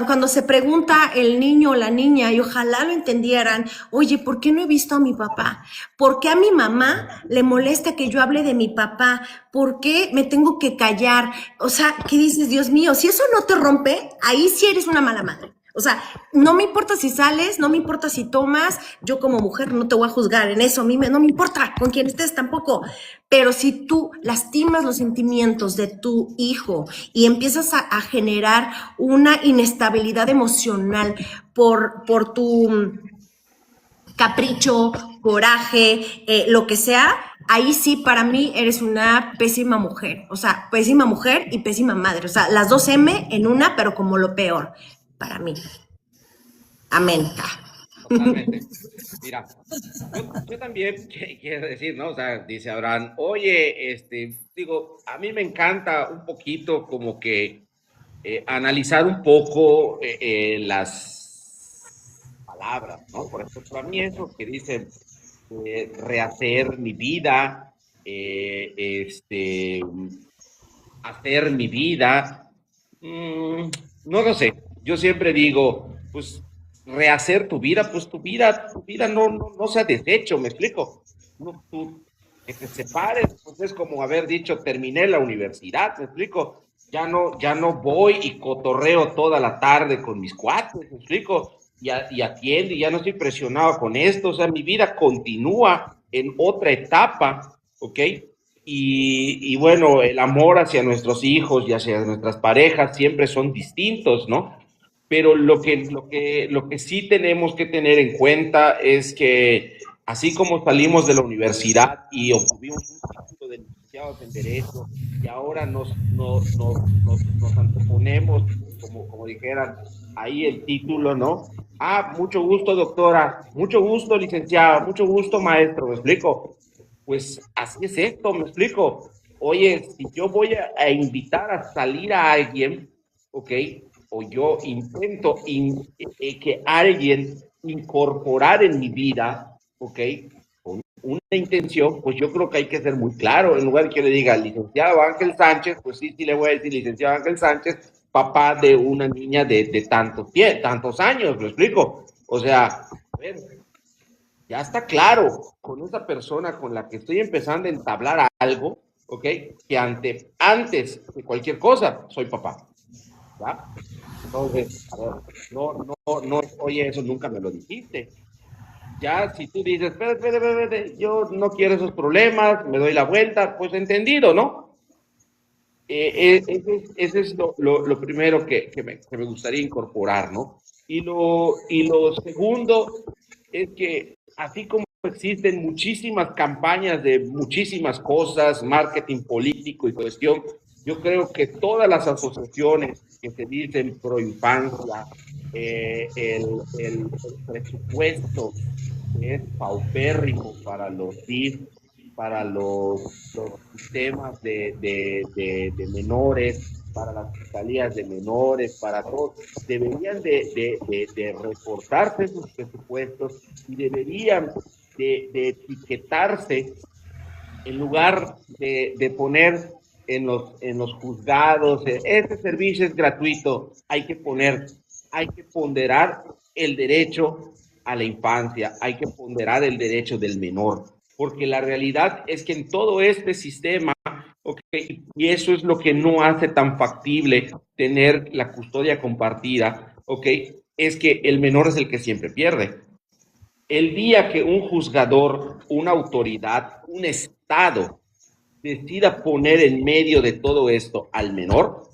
cuando se pregunta el niño o la niña, y ojalá lo entendieran, oye, ¿por qué no he visto a mi papá? ¿Por qué a mi mamá le molesta que yo hable de mi papá? ¿Por qué me tengo que callar? O sea, ¿qué dices, Dios mío? Si eso no te rompe, ahí sí eres una mala madre. O sea, no me importa si sales, no me importa si tomas, yo como mujer no te voy a juzgar en eso, a mí no me importa con quién estés tampoco, pero si tú lastimas los sentimientos de tu hijo y empiezas a generar una inestabilidad emocional por tu capricho, coraje, lo que sea, ahí sí para mí eres una pésima mujer, o sea, pésima mujer y pésima madre, o sea, las dos M en una, pero como lo peor. Para mí. Amén. Totalmente. Mira, yo también quiero decir, ¿no? O sea, dice Abraham, oye, digo, a mí me encanta un poquito como que analizar un poco las palabras, ¿no? Por ejemplo, a mí eso que dicen rehacer mi vida, hacer mi vida, no lo sé. Yo siempre digo, pues rehacer tu vida, pues tu vida no se ha deshecho, ¿me explico? No, tú, que te separes, pues es como haber dicho, terminé la universidad, ¿me explico? Ya no voy y cotorreo toda la tarde con mis cuates, ¿me explico? Y atiendo, y ya no estoy presionado con esto, o sea, mi vida continúa en otra etapa, ¿ok? Y bueno, el amor hacia nuestros hijos y hacia nuestras parejas siempre son distintos, ¿no? Pero lo que sí tenemos que tener en cuenta es que así como salimos de la universidad y obtuvimos un título de licenciados en Derecho y ahora nos anteponemos, como dijeran, ahí el título, ¿no? Ah, mucho gusto, doctora, mucho gusto, licenciada, mucho gusto, maestro, ¿me explico? Pues así es esto, ¿me explico? Oye, si yo voy a invitar a salir a alguien, ¿ok? O yo intento que alguien incorporar en mi vida, ¿ok? Con una intención, pues yo creo que hay que ser muy claro. En lugar de que yo le diga licenciado Ángel Sánchez, pues sí le voy a decir licenciado Ángel Sánchez, papá de una niña de tantos años, ¿lo explico? O sea, a ver, ya está claro con esa persona con la que estoy empezando a entablar algo, ¿ok? Que antes de cualquier cosa, soy papá, ¿ya? Entonces, a ver, no, oye, eso nunca me lo dijiste. Ya, si tú dices, espérate, yo no quiero esos problemas, me doy la vuelta, pues entendido, ¿no? Ese es lo primero que me gustaría incorporar, ¿no? Y lo segundo es que así como existen muchísimas campañas de muchísimas cosas, marketing político y cuestión, yo creo que todas las asociaciones que se dicen pro infancia, el presupuesto que es paupérrimo para los DIF, para los sistemas de menores, para las fiscalías de menores, para todos, deberían de reportarse sus presupuestos y deberían de etiquetarse en lugar de poner en los juzgados, este servicio es gratuito, hay que ponderar el derecho a la infancia, hay que ponderar el derecho del menor, porque la realidad es que en todo este sistema, okay, y eso es lo que no hace tan factible tener la custodia compartida, okay, es que el menor es el que siempre pierde. El día que un juzgador, una autoridad, un Estado decida poner en medio de todo esto al menor,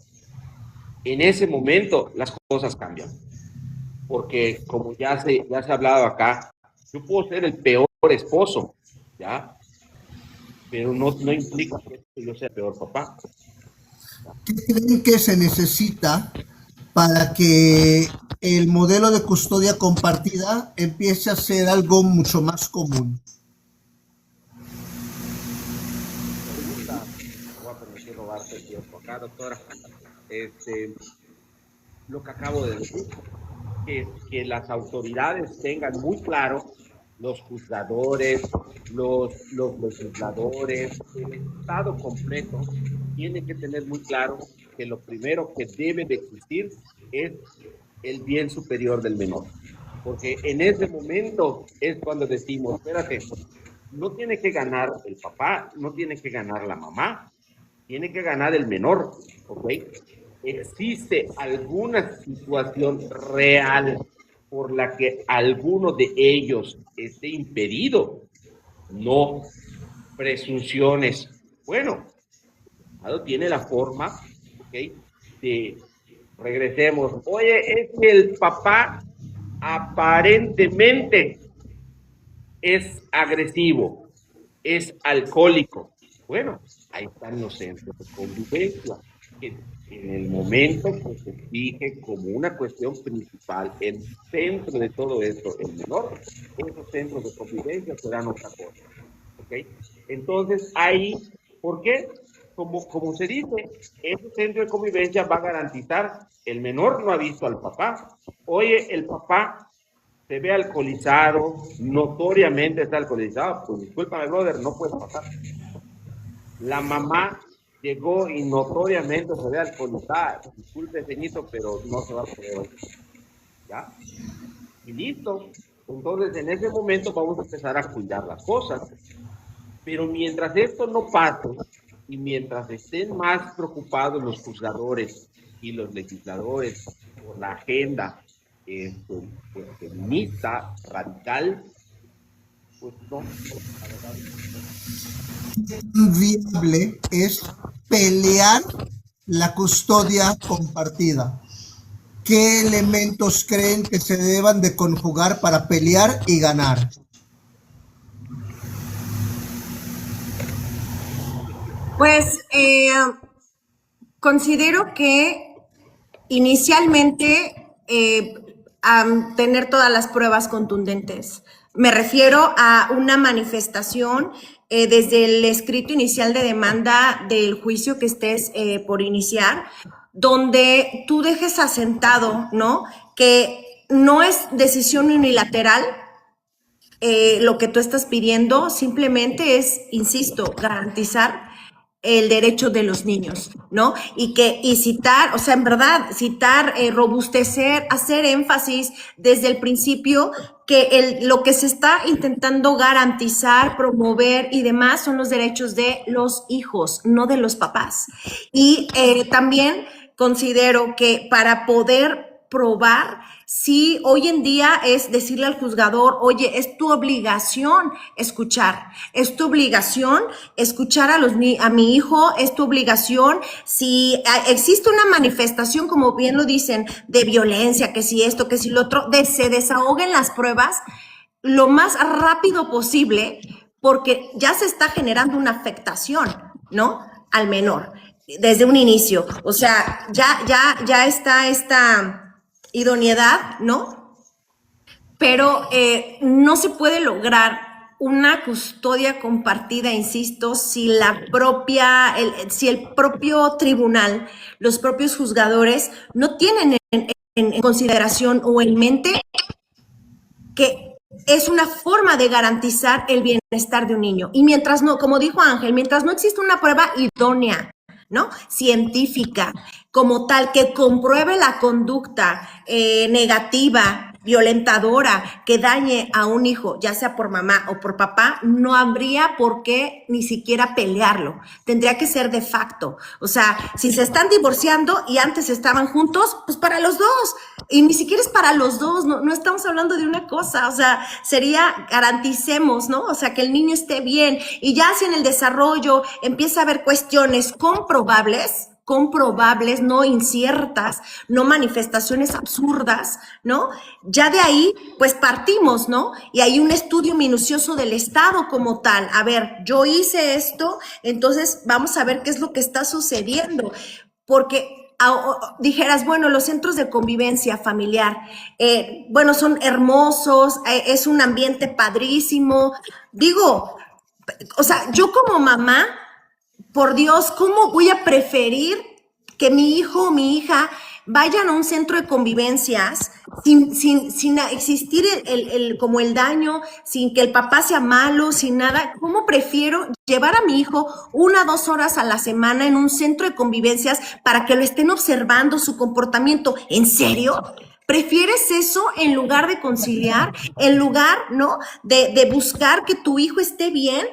en ese momento las cosas cambian. Porque como ya se ha hablado acá, yo puedo ser el peor esposo, ¿ya? Pero no implica que yo sea el peor papá. ¿Qué creen que se necesita para que el modelo de custodia compartida empiece a ser algo mucho más común? Pregunta, voy a permitir robarte el tiempo acá, doctora. Lo que acabo de decir, que las autoridades tengan muy claro, los juzgadores, los legisladores, el Estado completo tiene que tener muy claro que lo primero que debe de existir es el bien superior del menor. Porque en ese momento es cuando decimos, espérate, no tiene que ganar el papá, no tiene que ganar la mamá, tiene que ganar el menor, ¿ok? ¿Existe alguna situación real por la que alguno de ellos esté impedido? No. Presunciones. Bueno, el Estado tiene la forma, ¿ok? De regresemos. Oye, es que el papá aparentemente es agresivo, es alcohólico. Bueno, ahí están los centros de convivencia, que en el momento que se fije como una cuestión principal, el centro de todo esto, el menor, esos centros de convivencia serán otra cosa. ¿Ok? Entonces, ahí, ¿por qué? Como se dice, ese centro de convivencia va a garantizar, el menor no ha visto al papá. Oye, el papá se ve alcoholizado, notoriamente está alcoholizado, pues discúlpame, brother, no puede pasar. La mamá llegó y notoriamente se ve alcoholizada, disculpe, señito, pero no se va a poder, ¿ya? Y listo. Entonces, en ese momento vamos a empezar a cuidar las cosas. Pero mientras esto no pase y mientras estén más preocupados los juzgadores y los legisladores por la agenda feminista, radical, pues no, la verdad. Viable es pelear la custodia compartida. ¿Qué elementos creen que se deban de conjugar para pelear y ganar? Pues considero que inicialmente tener todas las pruebas contundentes. Me refiero a una manifestación desde el escrito inicial de demanda del juicio que estés por iniciar, donde tú dejes asentado, ¿no? Que no es decisión unilateral lo que tú estás pidiendo, simplemente es, insisto, garantizar el derecho de los niños, ¿no? Y citar, o sea, en verdad, citar, robustecer, hacer énfasis desde el principio que lo que se está intentando garantizar, promover y demás son los derechos de los hijos, no de los papás. Y también considero que para poder probar, sí, hoy en día es decirle al juzgador, oye, es tu obligación escuchar, es tu obligación escuchar a mi hijo, es tu obligación, si existe una manifestación, como bien lo dicen, de violencia, que si esto, que si lo otro, se desahoguen las pruebas lo más rápido posible, porque ya se está generando una afectación, ¿no? Al menor, desde un inicio. O sea, ya está esta idoneidad, ¿no? Pero no se puede lograr una custodia compartida, insisto, si si el propio tribunal, los propios juzgadores no tienen en consideración o en mente que es una forma de garantizar el bienestar de un niño. Y mientras no, como dijo Ángel, mientras no existe una prueba idónea, ¿no? Científica, como tal, que compruebe la conducta negativa violentadora que dañe a un hijo, ya sea por mamá o por papá, no habría por qué ni siquiera pelearlo. Tendría que ser de facto. O sea, si se están divorciando y antes estaban juntos, pues para los dos. Y ni siquiera es para los dos, no estamos hablando de una cosa. O sea, sería garanticemos, ¿no? O sea, que el niño esté bien. Y ya si en el desarrollo empieza a haber cuestiones comprobables, no inciertas, no manifestaciones absurdas, ¿no? Ya de ahí, pues partimos, ¿no? Y hay un estudio minucioso del Estado como tal. A ver, yo hice esto, entonces vamos a ver qué es lo que está sucediendo. Porque dijeras, bueno, los centros de convivencia familiar, bueno, son hermosos, es un ambiente padrísimo. Digo, o sea, yo como mamá, por Dios, ¿cómo voy a preferir que mi hijo o mi hija vayan a un centro de convivencias sin existir como el daño, sin que el papá sea malo, sin nada? ¿Cómo prefiero llevar a mi hijo 1 o 2 horas a la semana en un centro de convivencias para que lo estén observando su comportamiento? ¿En serio? ¿Prefieres eso en lugar de conciliar, en lugar, ¿no?, de buscar que tu hijo esté bien?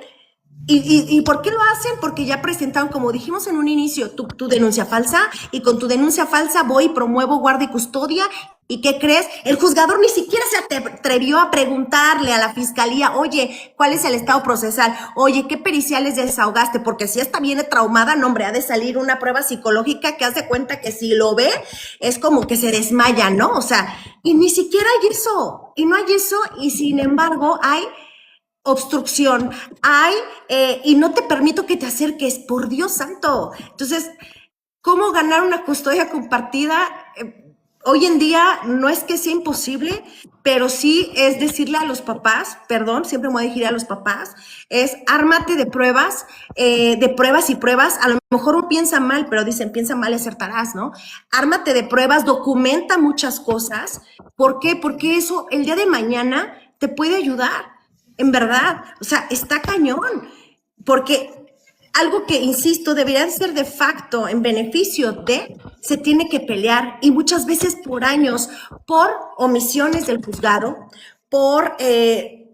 ¿Y por qué lo hacen? Porque ya presentaron, como dijimos en un inicio, tu denuncia falsa, y con tu denuncia falsa voy y promuevo guardia y custodia. ¿Y qué crees? El juzgador ni siquiera se atrevió a preguntarle a la fiscalía, oye, ¿cuál es el estado procesal? Oye, ¿qué periciales desahogaste? Porque si esta viene traumada, no, hombre, ha de salir una prueba psicológica que hace cuenta que si lo ve, es como que se desmaya, ¿no? O sea, y ni siquiera hay eso, y no hay eso, y sin embargo hay obstrucción, y no te permito que te acerques, por Dios santo. Entonces, ¿cómo ganar una custodia compartida? Hoy en día no es que sea imposible, pero sí es decirle a los papás, perdón, siempre me voy a dirigir a los papás, es ármate de pruebas y pruebas. A lo mejor uno piensa mal, pero dicen, piensa mal y acertarás, ¿no? Ármate de pruebas, documenta muchas cosas. ¿Por qué? Porque eso el día de mañana te puede ayudar. En verdad, o sea, está cañón, porque algo que, insisto, debería ser de facto en beneficio de, se tiene que pelear, y muchas veces por años, por omisiones del juzgado, por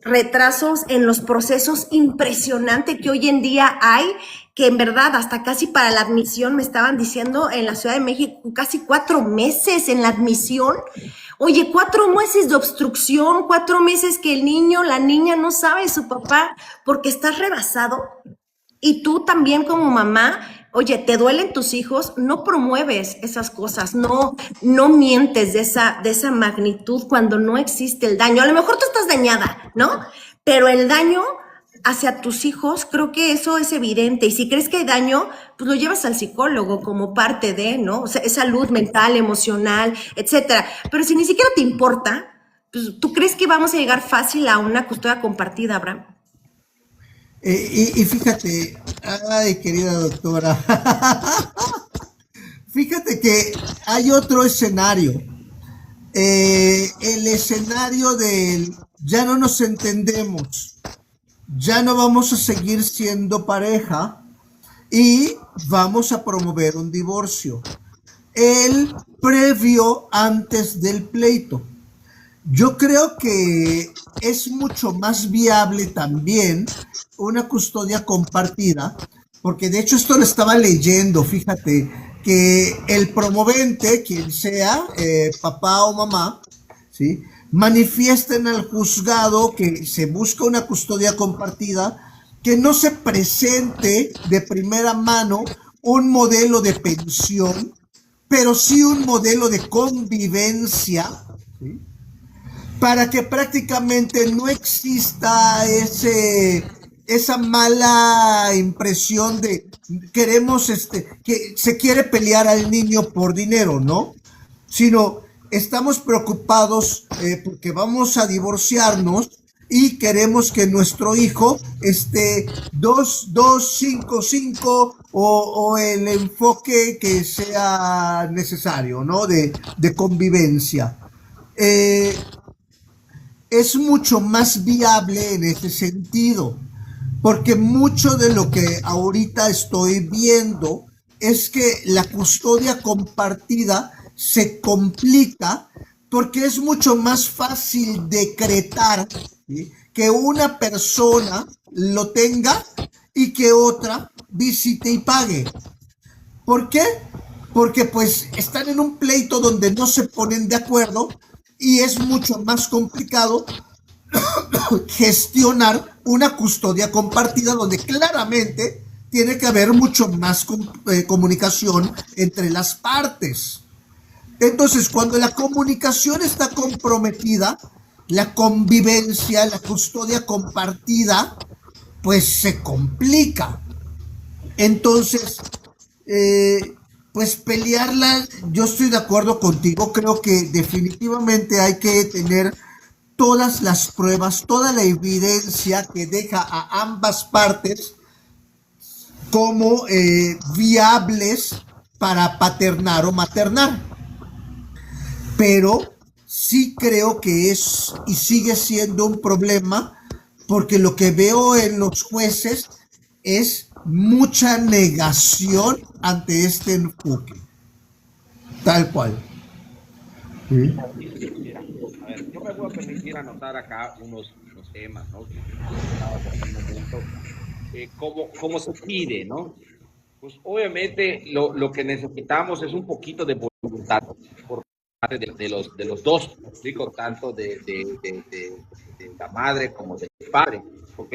retrasos en los procesos impresionante que hoy en día hay, que en verdad hasta casi para la admisión, me estaban diciendo en la Ciudad de México, casi 4 meses en la admisión. Oye, 4 meses de obstrucción, 4 meses que el niño, la niña no sabe de su papá porque estás rebasado. Y tú también como mamá, oye, te duelen tus hijos, no promueves esas cosas, no mientes de esa magnitud cuando no existe el daño. A lo mejor tú estás dañada, ¿no? Pero el daño hacia tus hijos, creo que eso es evidente. Y si crees que hay daño, pues lo llevas al psicólogo como parte de, ¿no? O sea, es salud mental, emocional, etcétera. Pero si ni siquiera te importa, pues ¿tú crees que vamos a llegar fácil a una custodia compartida, Abraham? Y fíjate, ay, querida doctora, fíjate que hay otro escenario. El escenario del ya no nos entendemos, ya no vamos a seguir siendo pareja y vamos a promover un divorcio. El previo antes del pleito. Yo creo que es mucho más viable también una custodia compartida, porque de hecho esto lo estaba leyendo, fíjate, que el promovente, quien sea, papá o mamá, ¿sí?, manifiesten al juzgado que se busca una custodia compartida, que no se presente de primera mano un modelo de pensión, pero sí un modelo de convivencia, ¿sí?, para que prácticamente no exista esa mala impresión de queremos que se quiere pelear al niño por dinero, ¿no? Sino estamos preocupados porque vamos a divorciarnos y queremos que nuestro hijo esté 2-5 o el enfoque que sea necesario, ¿no? De convivencia. Es mucho más viable en ese sentido, porque mucho de lo que ahorita estoy viendo es que la custodia compartida se complica porque es mucho más fácil decretar, ¿sí?, que una persona lo tenga y que otra visite y pague. ¿Por qué? Porque pues están en un pleito donde no se ponen de acuerdo y es mucho más complicado gestionar una custodia compartida donde claramente tiene que haber mucho más comunicación entre las partes. Entonces, cuando la comunicación está comprometida, la convivencia, la custodia compartida, pues se complica. Entonces, pues pelearla, yo estoy de acuerdo contigo, creo que definitivamente hay que tener todas las pruebas, toda la evidencia que deja a ambas partes como viables para paternar o maternar. Pero sí creo que es y sigue siendo un problema porque lo que veo en los jueces es mucha negación ante este enfoque. Tal cual. ¿Sí? Mira, a ver, yo me voy a permitir anotar acá unos temas, ¿no? ¿Cómo se pide, no? Pues obviamente lo que necesitamos es un poquito de voluntad por parte de los dos, ¿me explico? Tanto de la madre como del padre, ¿ok?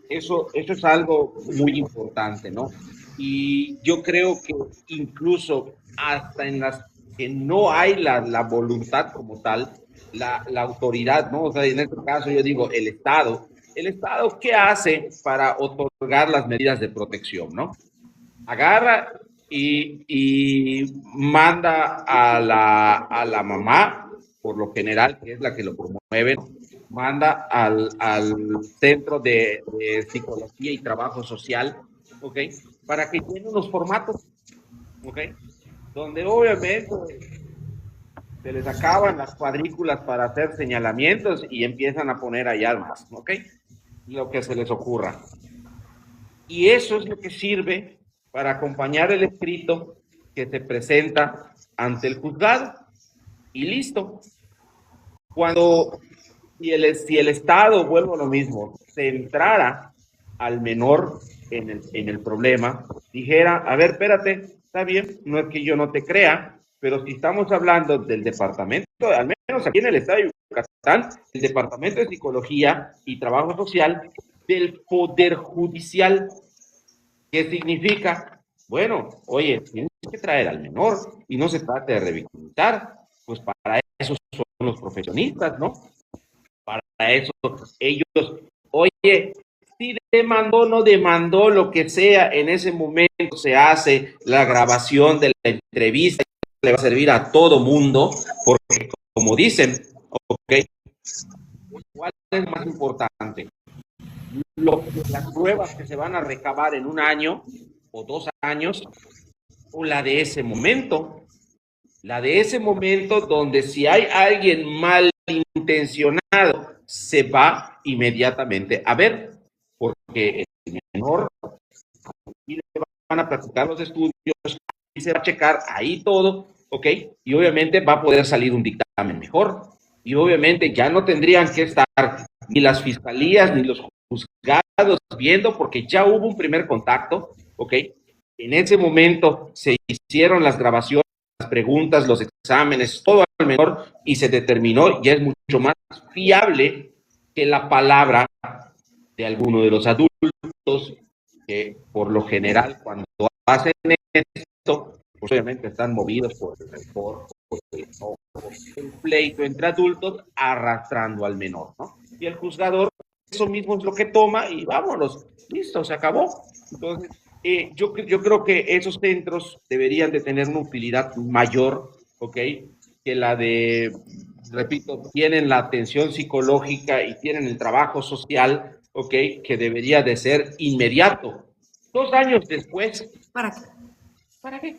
Eso es algo muy importante, ¿no? Y yo creo que incluso hasta en las que no hay la voluntad como tal, la autoridad, ¿no? O sea, en este caso yo digo el Estado, ¿qué hace para otorgar las medidas de protección, no? Agarra y manda a la mamá, por lo general, que es la que lo promueve, manda al centro de psicología y trabajo social, ¿ok? Para que llene unos formatos, ¿ok? Donde obviamente se les acaban las cuadrículas para hacer señalamientos y empiezan a poner allá más, ¿ok? Lo que se les ocurra. Y eso es lo que sirve para acompañar el escrito que se presenta ante el juzgado. Y listo. Cuando, si el Estado, vuelvo a lo mismo, centrara al menor en el problema, dijera, a ver, espérate, está bien, no es que yo no te crea, pero si estamos hablando del departamento, al menos aquí en el Estado de Yucatán, el Departamento de Psicología y Trabajo Social del Poder Judicial, ¿qué significa? Bueno, oye, tienes que traer al menor y no se trata de revictimizar, pues para eso son los profesionistas, ¿no? Para eso ellos, oye, si demandó, no demandó, lo que sea, en ese momento se hace la grabación de la entrevista, le va a servir a todo mundo, porque como dicen, ok, ¿cuál es más importante? Las pruebas que se van a recabar en un año o 2 años, o la de ese momento. La de ese momento donde si hay alguien malintencionado, se va inmediatamente a ver, porque el menor y le van a practicar los estudios y se va a checar ahí todo, ¿ok? Y obviamente va a poder salir un dictamen mejor. Y obviamente ya no tendrían que estar ni las fiscalías ni los juzgados viendo, porque ya hubo un primer contacto, ¿ok? En ese momento se hicieron las grabaciones, las preguntas, los exámenes, todo al menor y se determinó, ya es mucho más fiable que la palabra de alguno de los adultos, que por lo general cuando hacen esto, pues obviamente están movidos por el pleito entre adultos arrastrando al menor, ¿no? Y el juzgador eso mismo es lo que toma y vámonos, listo, se acabó. Entonces, yo creo que esos centros deberían de tener una utilidad mayor, ¿ok? Que la de, repito, tienen la atención psicológica y tienen el trabajo social, ¿ok? Que debería de ser inmediato. 2 años después. ¿Para qué? ¿Para qué?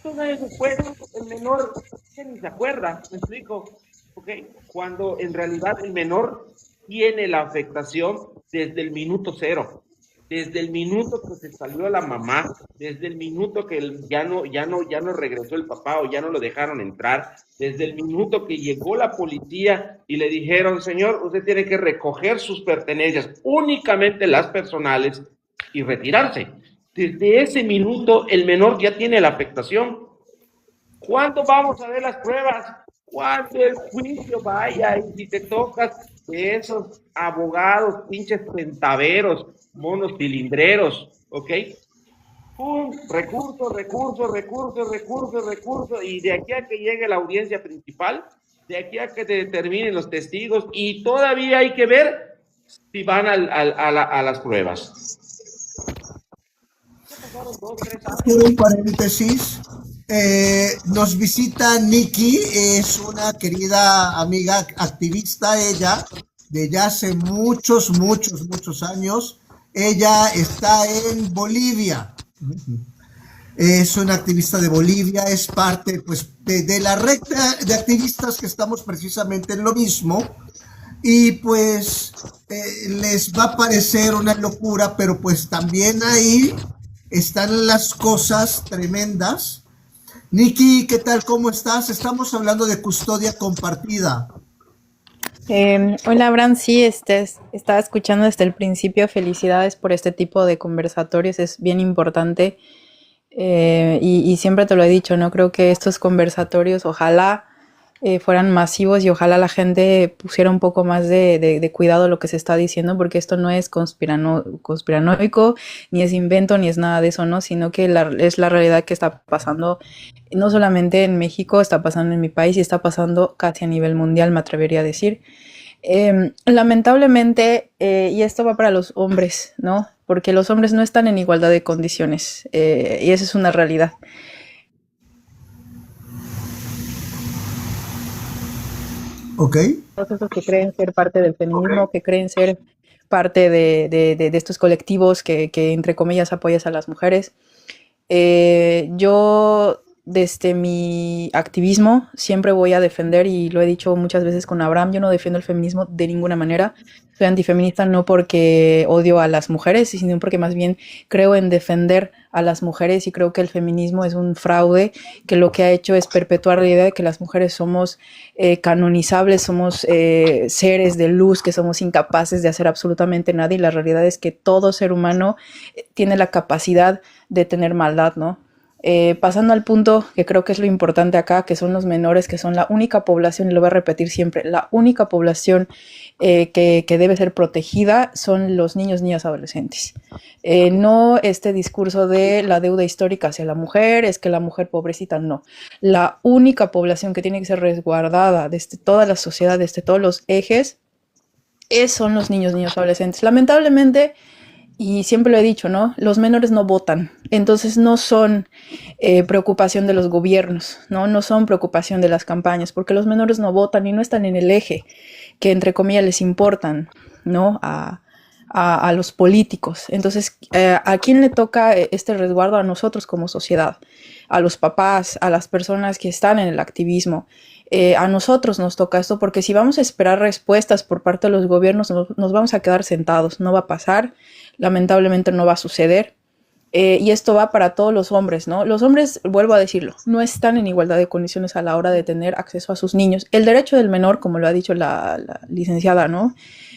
2 años después, el menor ya ni se acuerda, ¿me explico? ¿Ok? Cuando en realidad el menor tiene la afectación desde el minuto cero. desde el minuto que se salió la mamá, desde el minuto que ya no regresó el papá o ya no lo dejaron entrar, desde el minuto que llegó la policía y le dijeron, señor, usted tiene que recoger sus pertenencias, únicamente las personales, y retirarse. Desde ese minuto el menor ya tiene la afectación. ¿Cuándo vamos a ver las pruebas? Cuando el juicio vaya, y si te tocas de esos abogados, pinches centaveros, monos cilindreros, ¿ok? ¡Pum! Recurso, recurso, recurso, recurso, recurso, y de aquí a que llegue la audiencia principal, de aquí a que te determinen los testigos, y todavía hay que ver si van a las pruebas. Quiero un paréntesis. Nos visita Nikki, es una querida amiga activista, ella, de ya hace muchos, muchos, muchos años. Ella está en Bolivia. Es una activista de Bolivia, es parte pues, de la red de activistas que estamos precisamente en lo mismo. Y pues les va a parecer una locura, pero pues también ahí están las cosas tremendas. Nikki, ¿qué tal? ¿Cómo estás? Estamos hablando de custodia compartida. Hola, Abraham, sí, estaba escuchando desde el principio. Felicidades por este tipo de conversatorios, es bien importante. Y siempre te lo he dicho, ¿no? Creo que estos conversatorios ojalá fueran masivos y ojalá la gente pusiera un poco más de cuidado a lo que se está diciendo, porque esto no es conspiranoico, ni es invento, ni es nada de eso, ¿no? Sino que es la realidad que está pasando, no solamente en México, está pasando en mi país y está pasando casi a nivel mundial, me atrevería a decir. Lamentablemente, y esto va para los hombres, ¿no? Porque los hombres no están en igualdad de condiciones, y esa es una realidad. Ok. Todos esos que creen ser parte del feminismo, que creen ser parte de estos colectivos que entre comillas apoyas a las mujeres. Yo desde mi activismo siempre voy a defender, y lo he dicho muchas veces con Abraham, yo no defiendo el feminismo de ninguna manera. Soy antifeminista no porque odio a las mujeres, sino porque más bien creo en defender a las mujeres, y creo que el feminismo es un fraude que lo que ha hecho es perpetuar la idea de que las mujeres somos canonizables, somos seres de luz, que somos incapaces de hacer absolutamente nada, y la realidad es que todo ser humano tiene la capacidad de tener maldad, ¿no? Pasando al punto que creo que es lo importante acá, que son los menores, que son la única población, y lo voy a repetir siempre, la única población que debe ser protegida son los niños, niñas, adolescentes. No este discurso de la deuda histórica hacia la mujer, es que la mujer pobrecita, no. La única población que tiene que ser resguardada desde toda la sociedad, desde todos los ejes, son los niños, niños, adolescentes. Lamentablemente, y siempre lo he dicho, ¿no? Los menores no votan, entonces no son preocupación de los gobiernos, ¿no? No son preocupación de las campañas, porque los menores no votan y no están en el eje que entre comillas les importan, ¿no? A los políticos. Entonces, ¿a quién le toca este resguardo? A nosotros como sociedad, a los papás, a las personas que están en el activismo. A nosotros nos toca esto, porque si vamos a esperar respuestas por parte de los gobiernos, nos vamos a quedar sentados, no va a pasar, lamentablemente no va a suceder. Y esto va para todos los hombres, ¿no? Los hombres, vuelvo a decirlo, no están en igualdad de condiciones a la hora de tener acceso a sus niños. El derecho del menor, como lo ha dicho la licenciada, ¿no?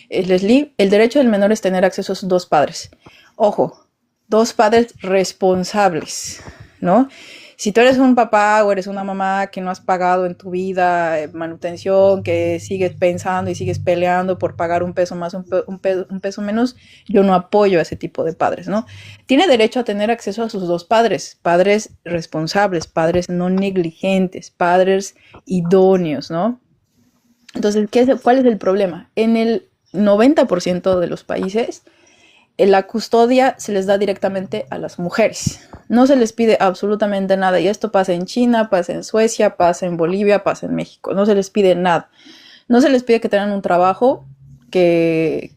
Leslie, el derecho del menor es tener acceso a sus dos padres. Ojo, dos padres responsables, ¿no? Si tú eres un papá o eres una mamá que no has pagado en tu vida manutención, que sigues pensando y sigues peleando por pagar un peso más, un peso menos, yo no apoyo a ese tipo de padres, ¿no? Tiene derecho a tener acceso a sus dos padres, padres responsables, padres no negligentes, padres idóneos, ¿no? Entonces, ¿cuál es el problema? En el 90% de los países, la custodia se les da directamente a las mujeres. No se les pide absolutamente nada. Y esto pasa en China, pasa en Suecia, pasa en Bolivia, pasa en México. No se les pide nada. No se les pide que tengan un trabajo, que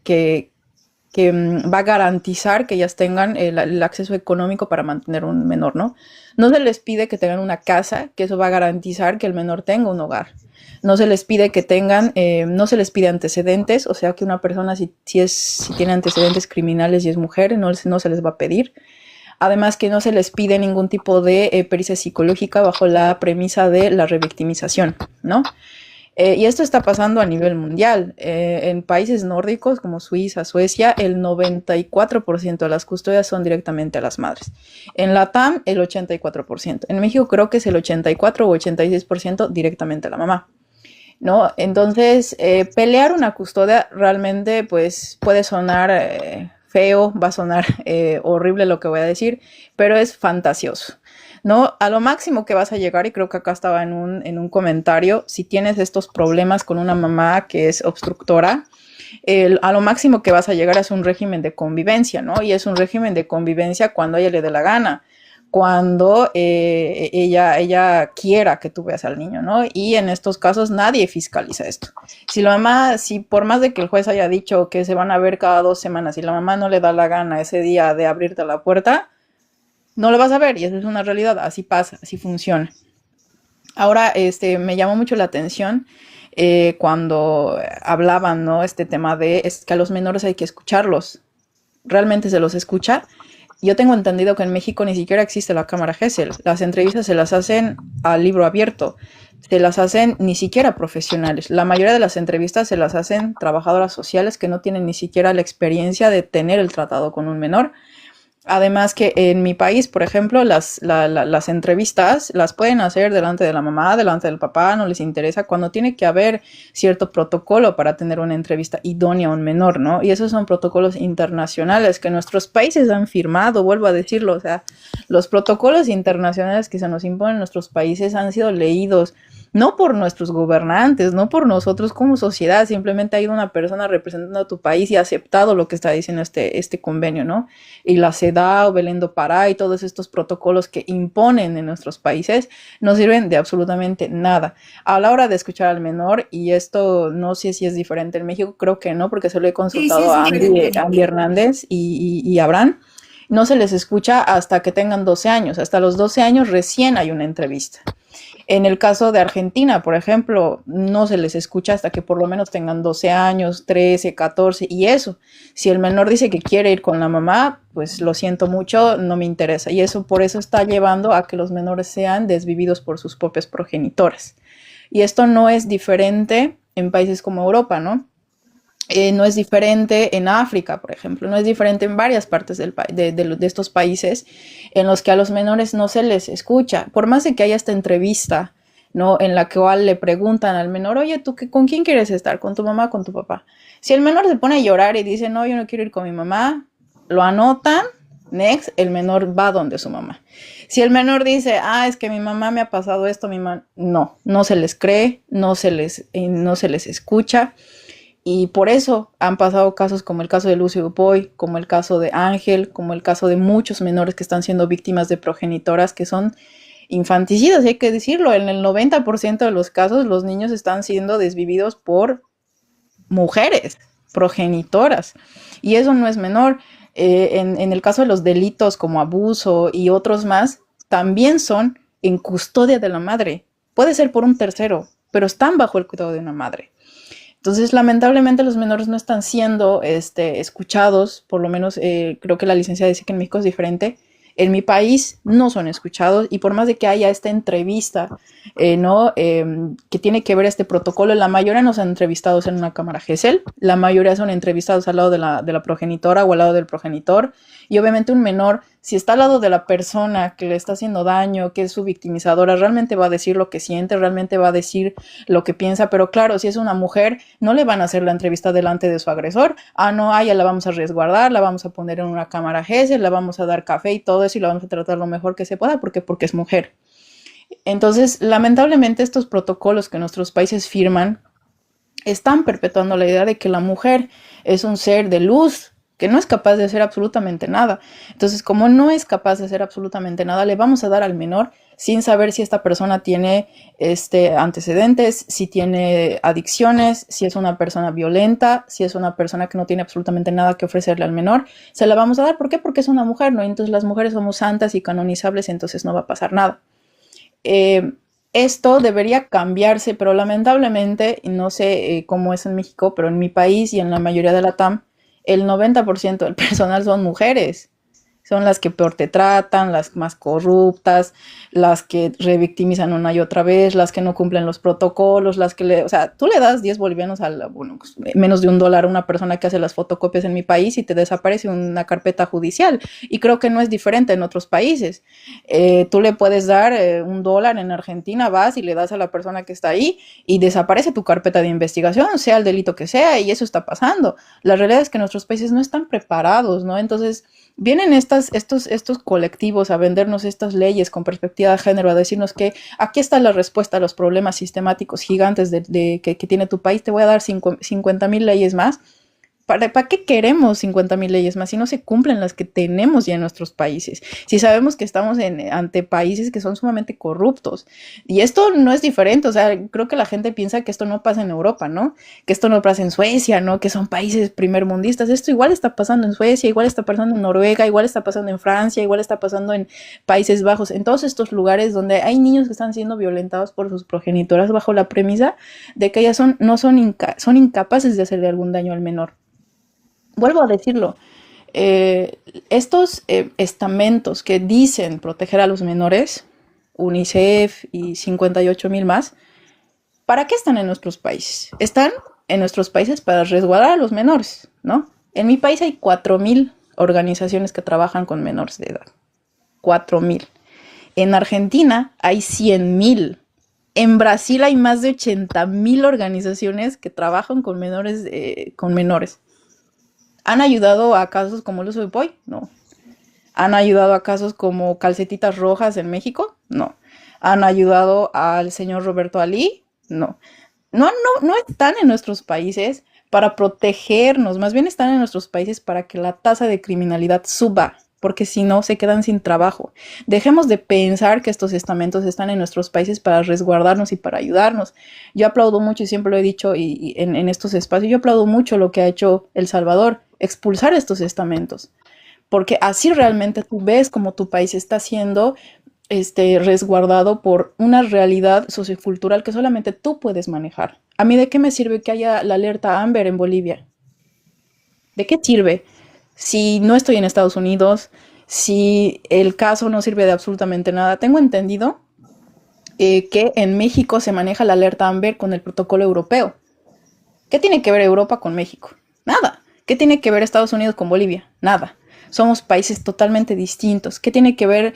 va a garantizar que ellas tengan el acceso económico para mantener un menor, ¿no? No se les pide que tengan una casa, que eso va a garantizar que el menor tenga un hogar. No se les pide que tengan, no se les pide antecedentes, o sea que una persona si tiene antecedentes criminales y es mujer, no se les va a pedir. Además que no se les pide ningún tipo de pericia psicológica bajo la premisa de la revictimización, ¿no? Y esto está pasando a nivel mundial. En países nórdicos como Suiza, Suecia, el 94% de las custodias son directamente a las madres. En Latam, el 84%. En México creo que es el 84 o 86% directamente a la mamá, ¿no? Entonces, pelear una custodia realmente pues puede sonar feo, va a sonar horrible lo que voy a decir, pero es fantasioso, ¿no? A lo máximo que vas a llegar, y creo que acá estaba en un comentario, si tienes estos problemas con una mamá que es obstructora, a lo máximo que vas a llegar es un régimen de convivencia, ¿no? Y es un régimen de convivencia cuando a ella le dé la gana, cuando ella quiera que tú veas al niño, ¿no? Y en estos casos nadie fiscaliza esto. Si por más de que el juez haya dicho que se van a ver cada 2 semanas, si la mamá no le da la gana ese día de abrirte la puerta, no lo vas a ver, y eso es una realidad, así pasa, así funciona. Ahora, me llamó mucho la atención cuando hablaban, ¿no? Este tema es que a los menores hay que escucharlos. ¿Realmente se los escucha? Yo tengo entendido que en México ni siquiera existe la cámara Gesell. Las entrevistas se las hacen a libro abierto. Se las hacen ni siquiera profesionales. La mayoría de las entrevistas se las hacen trabajadoras sociales que no tienen ni siquiera la experiencia de tener el tratado con un menor. Además que en mi país, por ejemplo, las entrevistas las pueden hacer delante de la mamá, delante del papá, no les interesa, cuando tiene que haber cierto protocolo para tener una entrevista idónea a un menor, ¿no? Y esos son protocolos internacionales que nuestros países han firmado, vuelvo a decirlo, o sea, los protocolos internacionales que se nos imponen en nuestros países han sido leídos no por nuestros gobernantes, no por nosotros como sociedad, simplemente ha ido una persona representando a tu país y ha aceptado lo que está diciendo este convenio, ¿no? Y la CEDAW, Belén do Pará y todos estos protocolos que imponen en nuestros países no sirven de absolutamente nada. A la hora de escuchar al menor, y esto no sé si es diferente en México, creo que no, porque se lo he consultado a Andy Hernández y Abraham, no se les escucha hasta que tengan 12 años, hasta los 12 años recién hay una entrevista. En el caso de Argentina, por ejemplo, no se les escucha hasta que por lo menos tengan 12 años, 13, 14, y eso. Si el menor dice que quiere ir con la mamá, pues lo siento mucho, no me interesa. Y eso por eso está llevando a que los menores sean desvividos por sus propias progenitoras. Y esto no es diferente en países como Europa, ¿no? No es diferente en África, por ejemplo, no es diferente en varias partes de estos países en los que a los menores no se les escucha. Por más de que haya esta entrevista, ¿no? En la cual le preguntan al menor, oye, ¿tú con quién quieres estar? ¿Con tu mamá o con tu papá? Si el menor se pone a llorar y dice, no, yo no quiero ir con mi mamá, lo anotan, next, el menor va donde su mamá. Si el menor dice, es que mi mamá me ha pasado esto, no se les cree, no se les escucha. Y por eso han pasado casos como el caso de Lucio Dupuy, como el caso de Ángel, como el caso de muchos menores que están siendo víctimas de progenitoras que son infanticidas, hay que decirlo. En el 90% de los casos los niños están siendo desvividos por mujeres progenitoras. Y eso no es menor. En el caso de los delitos como abuso y otros más, también son en custodia de la madre. Puede ser por un tercero, pero están bajo el cuidado de una madre. Entonces, lamentablemente, los menores no están siendo escuchados, por lo menos creo que la licenciada dice que en México es diferente. En mi país no son escuchados, y por más de que haya esta entrevista, que tiene que ver este protocolo, la mayoría no son entrevistados en una cámara Gesell, la mayoría son entrevistados al lado de la progenitora o al lado del progenitor, y obviamente un menor, si está al lado de la persona que le está haciendo daño, que es su victimizadora, realmente va a decir lo que siente, realmente va a decir lo que piensa, pero claro, si es una mujer, no le van a hacer la entrevista delante de su agresor, ya la vamos a resguardar, la vamos a poner en una cámara Gesell, la vamos a dar café y todo eso, y la vamos a tratar lo mejor que se pueda, porque es mujer. Entonces, lamentablemente, estos protocolos que nuestros países firman están perpetuando la idea de que la mujer es un ser de luz, que no es capaz de hacer absolutamente nada. Entonces, como no es capaz de hacer absolutamente nada, le vamos a dar al menor sin saber si esta persona tiene antecedentes, si tiene adicciones, si es una persona violenta, si es una persona que no tiene absolutamente nada que ofrecerle al menor. Se la vamos a dar. ¿Por qué? Porque es una mujer, ¿no? Entonces las mujeres somos santas y canonizables, entonces no va a pasar nada. Esto debería cambiarse, pero lamentablemente, y no sé cómo es en México, pero en mi país y en la mayoría de la TAM, el 90% del personal son mujeres. Son las que peor te tratan, las más corruptas, las que revictimizan una y otra vez, las que no cumplen los protocolos, las que o sea, tú le das 10 bolivianos bueno, pues, menos de $1 a una persona que hace las fotocopias en mi país y te desaparece una carpeta judicial. Y creo que no es diferente en otros países. Tú le puedes dar $1 en Argentina, vas y le das a la persona que está ahí y desaparece tu carpeta de investigación, sea el delito que sea, y eso está pasando. La realidad es que nuestros países no están preparados, ¿no? Entonces vienen estos colectivos a vendernos estas leyes con perspectiva de género, a decirnos que aquí está la respuesta a los problemas sistemáticos gigantes que tiene tu país. Te voy a dar 50,000 leyes más. ¿Para qué queremos 50,000 leyes más si no se cumplen las que tenemos ya en nuestros países? Si sabemos que estamos ante países que son sumamente corruptos. Y esto no es diferente, o sea, creo que la gente piensa que esto no pasa en Europa, ¿no? Que esto no pasa en Suecia, ¿no? Que son países primermundistas. Esto igual está pasando en Suecia, igual está pasando en Noruega, igual está pasando en Francia, igual está pasando en Países Bajos, en todos estos lugares donde hay niños que están siendo violentados por sus progenitoras bajo la premisa de que ellas son incapaces de hacerle algún daño al menor. Vuelvo a decirlo, estos estamentos que dicen proteger a los menores, UNICEF y 58,000 más, ¿para qué están en nuestros países? Están en nuestros países para resguardar a los menores, ¿no? En mi país hay 4,000 organizaciones que trabajan con menores de edad. 4,000. En Argentina hay 100,000. En Brasil hay más de 80,000 organizaciones que trabajan con menores. ¿Han ayudado a casos como los Soy? No. ¿Han ayudado a casos como Calcetitas Rojas en México? No. ¿Han ayudado al señor Roberto Alí? No. No están en nuestros países para protegernos, más bien están en nuestros países para que la tasa de criminalidad suba, porque si no se quedan sin trabajo. Dejemos de pensar que estos estamentos están en nuestros países para resguardarnos y para ayudarnos. Yo aplaudo mucho, y siempre lo he dicho y en estos espacios, yo aplaudo mucho lo que ha hecho El Salvador, expulsar estos estamentos, porque así realmente tú ves como tu país está siendo resguardado por una realidad sociocultural que solamente tú puedes manejar. ¿A mí de qué me sirve que haya la alerta Amber en Bolivia? ¿De qué sirve si no estoy en Estados Unidos, si el caso no sirve de absolutamente nada? Tengo entendido que en México se maneja la alerta Amber con el protocolo europeo. ¿Qué tiene que ver Europa con México? Nada. ¿Qué tiene que ver Estados Unidos con Bolivia? Nada. Somos países totalmente distintos. ¿Qué tiene que ver,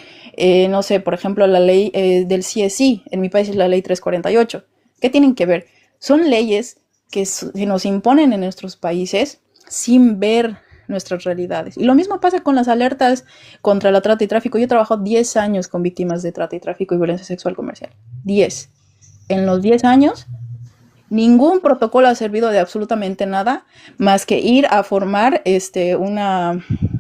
no sé, por ejemplo, la ley del CSI? En mi país es la ley 348. ¿Qué tienen que ver? Son leyes que se nos imponen en nuestros países sin ver nuestras realidades. Y lo mismo pasa con las alertas contra la trata y tráfico. Yo he trabajado 10 años con víctimas de trata y tráfico y violencia sexual comercial. 10. En los 10 años, ningún protocolo ha servido de absolutamente nada más que ir a formar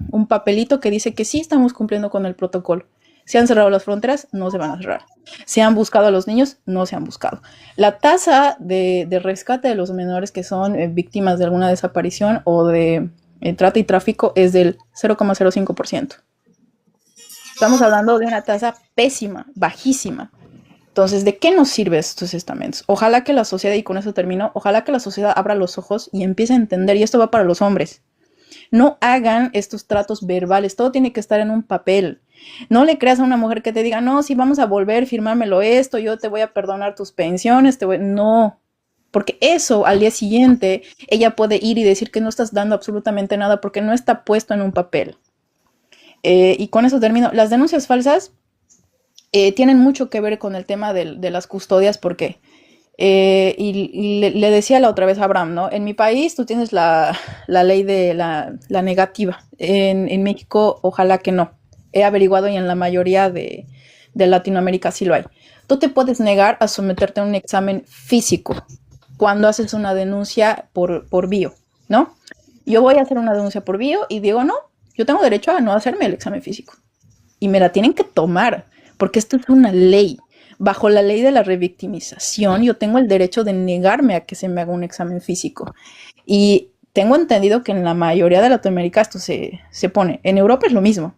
un papelito que dice que sí estamos cumpliendo con el protocolo. ¿Se han cerrado las fronteras? No se van a cerrar. ¿Se han buscado a los niños? No se han buscado. La tasa de rescate de los menores que son víctimas de alguna desaparición o de trata y tráfico es del 0,05%. Estamos hablando de una tasa pésima, bajísima. Entonces, ¿de qué nos sirven estos estamentos? Ojalá que la sociedad, y con eso termino, ojalá que la sociedad abra los ojos y empiece a entender, y esto va para los hombres. No hagan estos tratos verbales, todo tiene que estar en un papel. No le creas a una mujer que te diga, no, si vamos a volver, firmármelo esto, yo te voy a perdonar tus pensiones, no. Porque eso, al día siguiente, ella puede ir y decir que no estás dando absolutamente nada porque no está puesto en un papel. Y con eso termino. Las denuncias falsas tienen mucho que ver con el tema de las custodias, porque le decía la otra vez a Abraham, ¿no? En mi país tú tienes la ley de la negativa. En México, ojalá que no. He averiguado y en la mayoría de Latinoamérica sí lo hay. Tú te puedes negar a someterte a un examen físico cuando haces una denuncia por bio, ¿no? Yo voy a hacer una denuncia por bio y digo, no, yo tengo derecho a no hacerme el examen físico. Y me la tienen que tomar, porque esto es una ley. Bajo la ley de la revictimización, yo tengo el derecho de negarme a que se me haga un examen físico. Y tengo entendido que en la mayoría de Latinoamérica esto se pone. En Europa es lo mismo,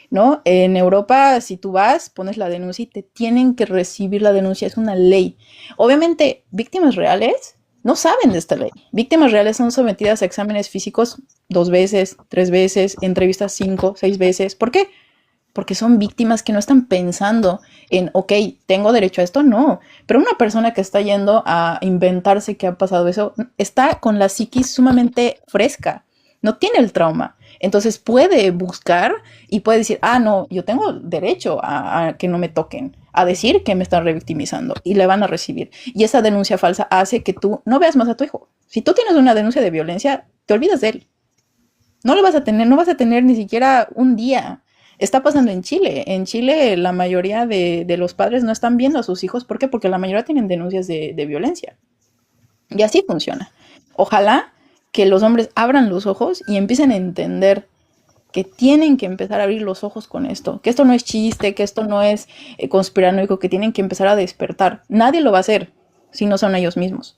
¿no? En Europa, si tú vas, pones la denuncia y te tienen que recibir la denuncia, es una ley. Obviamente, víctimas reales no saben de esta ley. Víctimas reales son sometidas a exámenes físicos 2 veces, 3 veces, entrevistas 5, 6 veces. ¿Por qué? Porque son víctimas que no están pensando en, ok, ¿tengo derecho a esto? No. Pero una persona que está yendo a inventarse que ha pasado eso, está con la psiquis sumamente fresca, no tiene el trauma. Entonces puede buscar y puede decir, no, yo tengo derecho a que no me toquen, a decir que me están revictimizando y le van a recibir. Y esa denuncia falsa hace que tú no veas más a tu hijo. Si tú tienes una denuncia de violencia, te olvidas de él. No lo vas a tener, no vas a tener ni siquiera un día. Está pasando en Chile. En Chile la mayoría de los padres no están viendo a sus hijos. ¿Por qué? Porque la mayoría tienen denuncias de violencia. Y así funciona. Ojalá que los hombres abran los ojos y empiecen a entender que tienen que empezar a abrir los ojos con esto. Que esto no es chiste, que esto no es conspiranoico, que tienen que empezar a despertar. Nadie lo va a hacer si no son ellos mismos.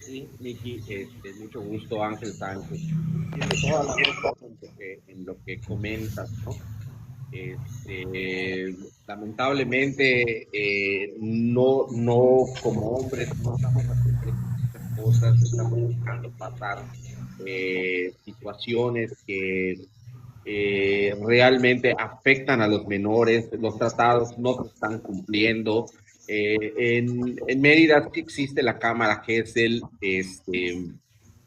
Sí, Miki, mucho gusto, Ángel Sánchez. Tiene toda la razón en lo que comentas, ¿no? Lamentablemente, no como hombres, no estamos haciendo muchas cosas, estamos buscando pasar situaciones que realmente afectan a los menores, los tratados no se están cumpliendo. En Mérida sí existe la cámara GESEL,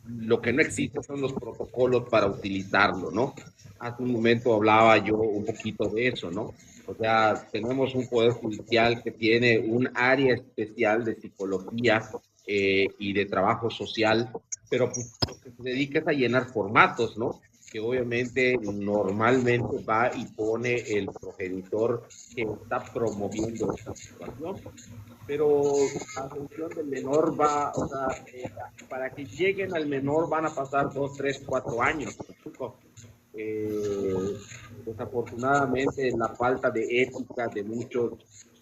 lo que no existe son los protocolos para utilizarlo, ¿no? Hace un momento hablaba yo un poquito de eso, ¿no? O sea, tenemos un poder judicial que tiene un área especial de psicología y de trabajo social, pero pues, lo que se dedica es a llenar formatos, ¿no? Que obviamente normalmente va y pone el progenitor que está promoviendo esta situación. Pero la función del menor va, o sea, para que lleguen al menor van a pasar 2, 3, 4 años. Desafortunadamente, la falta de ética de muchos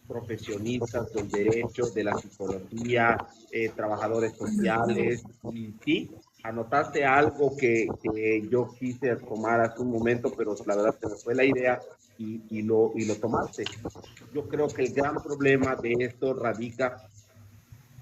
profesionistas del derecho, de la psicología, trabajadores sociales, y sí, anotaste algo que yo quise tomar hace un momento, pero la verdad se me fue la idea y lo tomaste. Yo creo que el gran problema de esto radica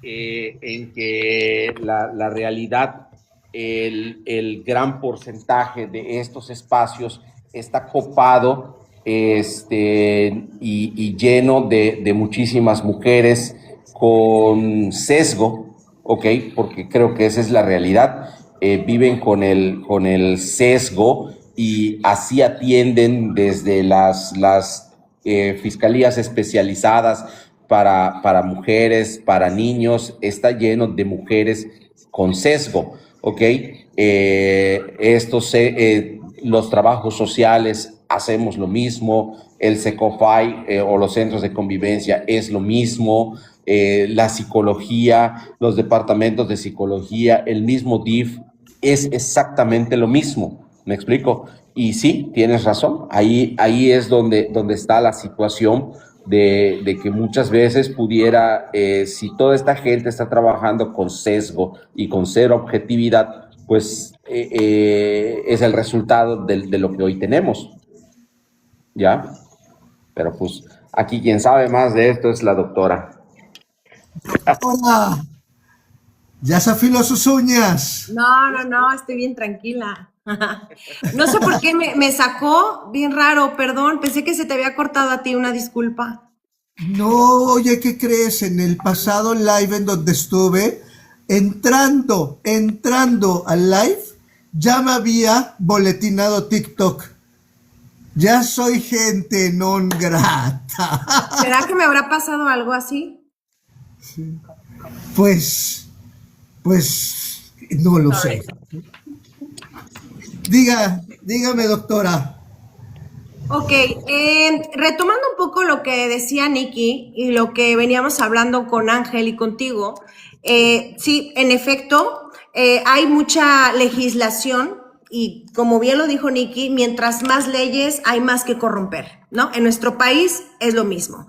en que la realidad, el gran porcentaje de estos espacios está copado y lleno de muchísimas mujeres con sesgo, ¿ok? Porque creo que esa es la realidad. Viven con el sesgo y así atienden desde las fiscalías especializadas para mujeres, para niños. Está lleno de mujeres con sesgo, ¿ok? Los trabajos sociales hacemos lo mismo, el SECOFAI o los centros de convivencia es lo mismo, la psicología, los departamentos de psicología, el mismo DIF es exactamente lo mismo, ¿me explico? Y sí, tienes razón, ahí es donde está la situación de que muchas veces pudiera, si toda esta gente está trabajando con sesgo y con cero objetividad, pues es el resultado de lo que hoy tenemos, ¿ya? Pero pues aquí quien sabe más de esto es la doctora. Hola, ya se afiló sus uñas. No, estoy bien tranquila. No sé por qué me sacó bien raro, perdón, pensé que se te había cortado a ti, una disculpa. No, oye, ¿qué crees? En el pasado live en donde estuve, entrando al live, ya me había boletinado TikTok. Ya soy gente non grata. ¿Será que me habrá pasado algo así? Pues, no lo sé. Dígame, doctora. Ok, retomando un poco lo que decía Nikki y lo que veníamos hablando con Ángel y contigo, sí, en efecto, hay mucha legislación y como bien lo dijo Nikki, mientras más leyes hay más que corromper, ¿no? En nuestro país es lo mismo.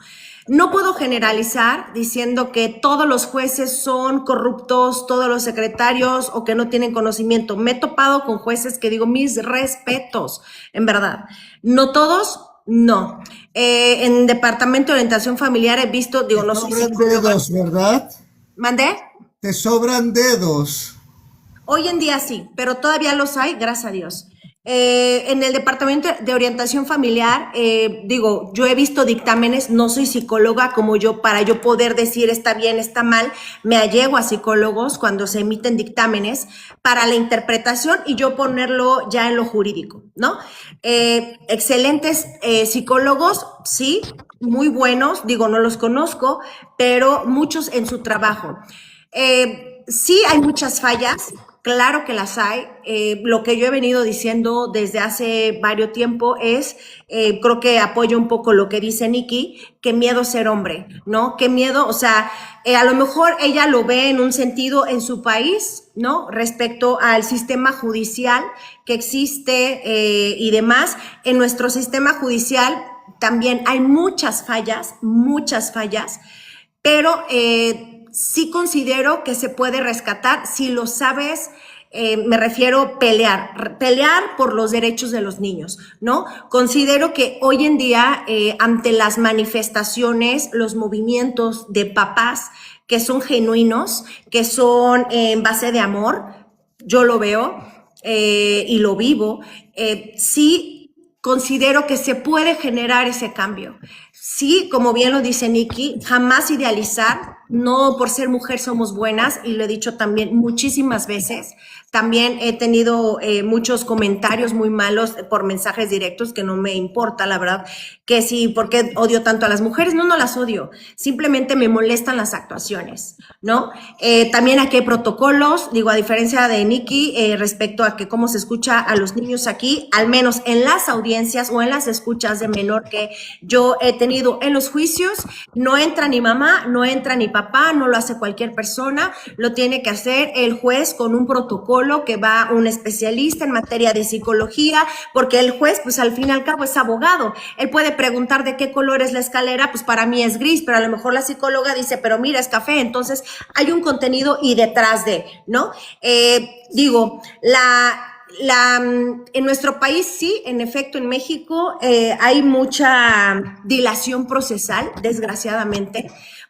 No puedo generalizar diciendo que todos los jueces son corruptos, todos los secretarios o que no tienen conocimiento. Me he topado con jueces que digo mis respetos, en verdad. No todos, no. En Departamento de Orientación Familiar he visto, digo, no soy Sobran psicóloga. dedos, ¿verdad? ¿Mandé? Te sobran dedos. Hoy en día sí, pero todavía los hay, gracias a Dios. En el Departamento de Orientación Familiar, digo, yo he visto dictámenes, no soy psicóloga como yo, para yo poder decir está bien, está mal, me allego a psicólogos cuando se emiten dictámenes para la interpretación y yo ponerlo ya en lo jurídico, ¿no? Excelentes psicólogos, sí, muy buenos, digo, no los conozco, pero muchos en su trabajo. Sí hay muchas fallas, claro que las hay. Lo que yo he venido diciendo desde hace varios tiempo es, creo que apoyo un poco lo que dice Nikki, qué miedo ser hombre, ¿no? Qué miedo, o sea, a lo mejor ella lo ve en un sentido en su país, ¿no? Respecto al sistema judicial que existe y demás. En nuestro sistema judicial también hay muchas fallas, pero sí considero que se puede rescatar si lo sabes, me refiero pelear por los derechos de los niños, ¿no? Considero que hoy en día, ante las manifestaciones, los movimientos de papás que son genuinos, que son en base de amor, yo lo veo y lo vivo, sí considero que se puede generar ese cambio. Sí, como bien lo dice Nikki, jamás idealizar, no por ser mujer somos buenas, y lo he dicho también muchísimas veces. También he tenido muchos comentarios muy malos por mensajes directos, que no me importa, la verdad, que sí, ¿por qué odio tanto a las mujeres? No, no las odio, simplemente me molestan las actuaciones, ¿no? También aquí hay protocolos, digo, a diferencia de Nikki, respecto a que cómo se escucha a los niños aquí, al menos en las audiencias o en las escuchas de menor que yo he tenido en los juicios, no entra ni mamá, no entra ni papá, no lo hace cualquier persona, lo tiene que hacer el juez con un protocolo que va un especialista en materia de psicología, porque el juez, pues al fin y al cabo es abogado, él puede preguntar de qué color es la escalera, pues para mí es gris, pero a lo mejor la psicóloga dice, pero mira, es café, entonces hay un contenido y detrás de, ¿no? Digo, en nuestro país sí, en efecto, en México hay mucha dilación procesal, desgraciadamente.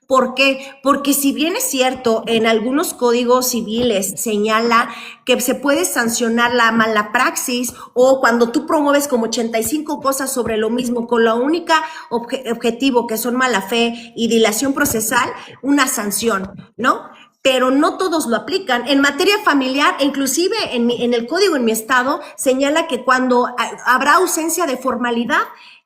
¿Por qué? Porque si bien es cierto, en algunos códigos civiles señala que se puede sancionar la mala praxis o cuando tú promueves como 85 cosas sobre lo mismo con la única objetivo que son mala fe y dilación procesal, una sanción, ¿no? Pero no todos lo aplican. En materia familiar, e inclusive en el código en mi estado, señala que cuando habrá ausencia de formalidad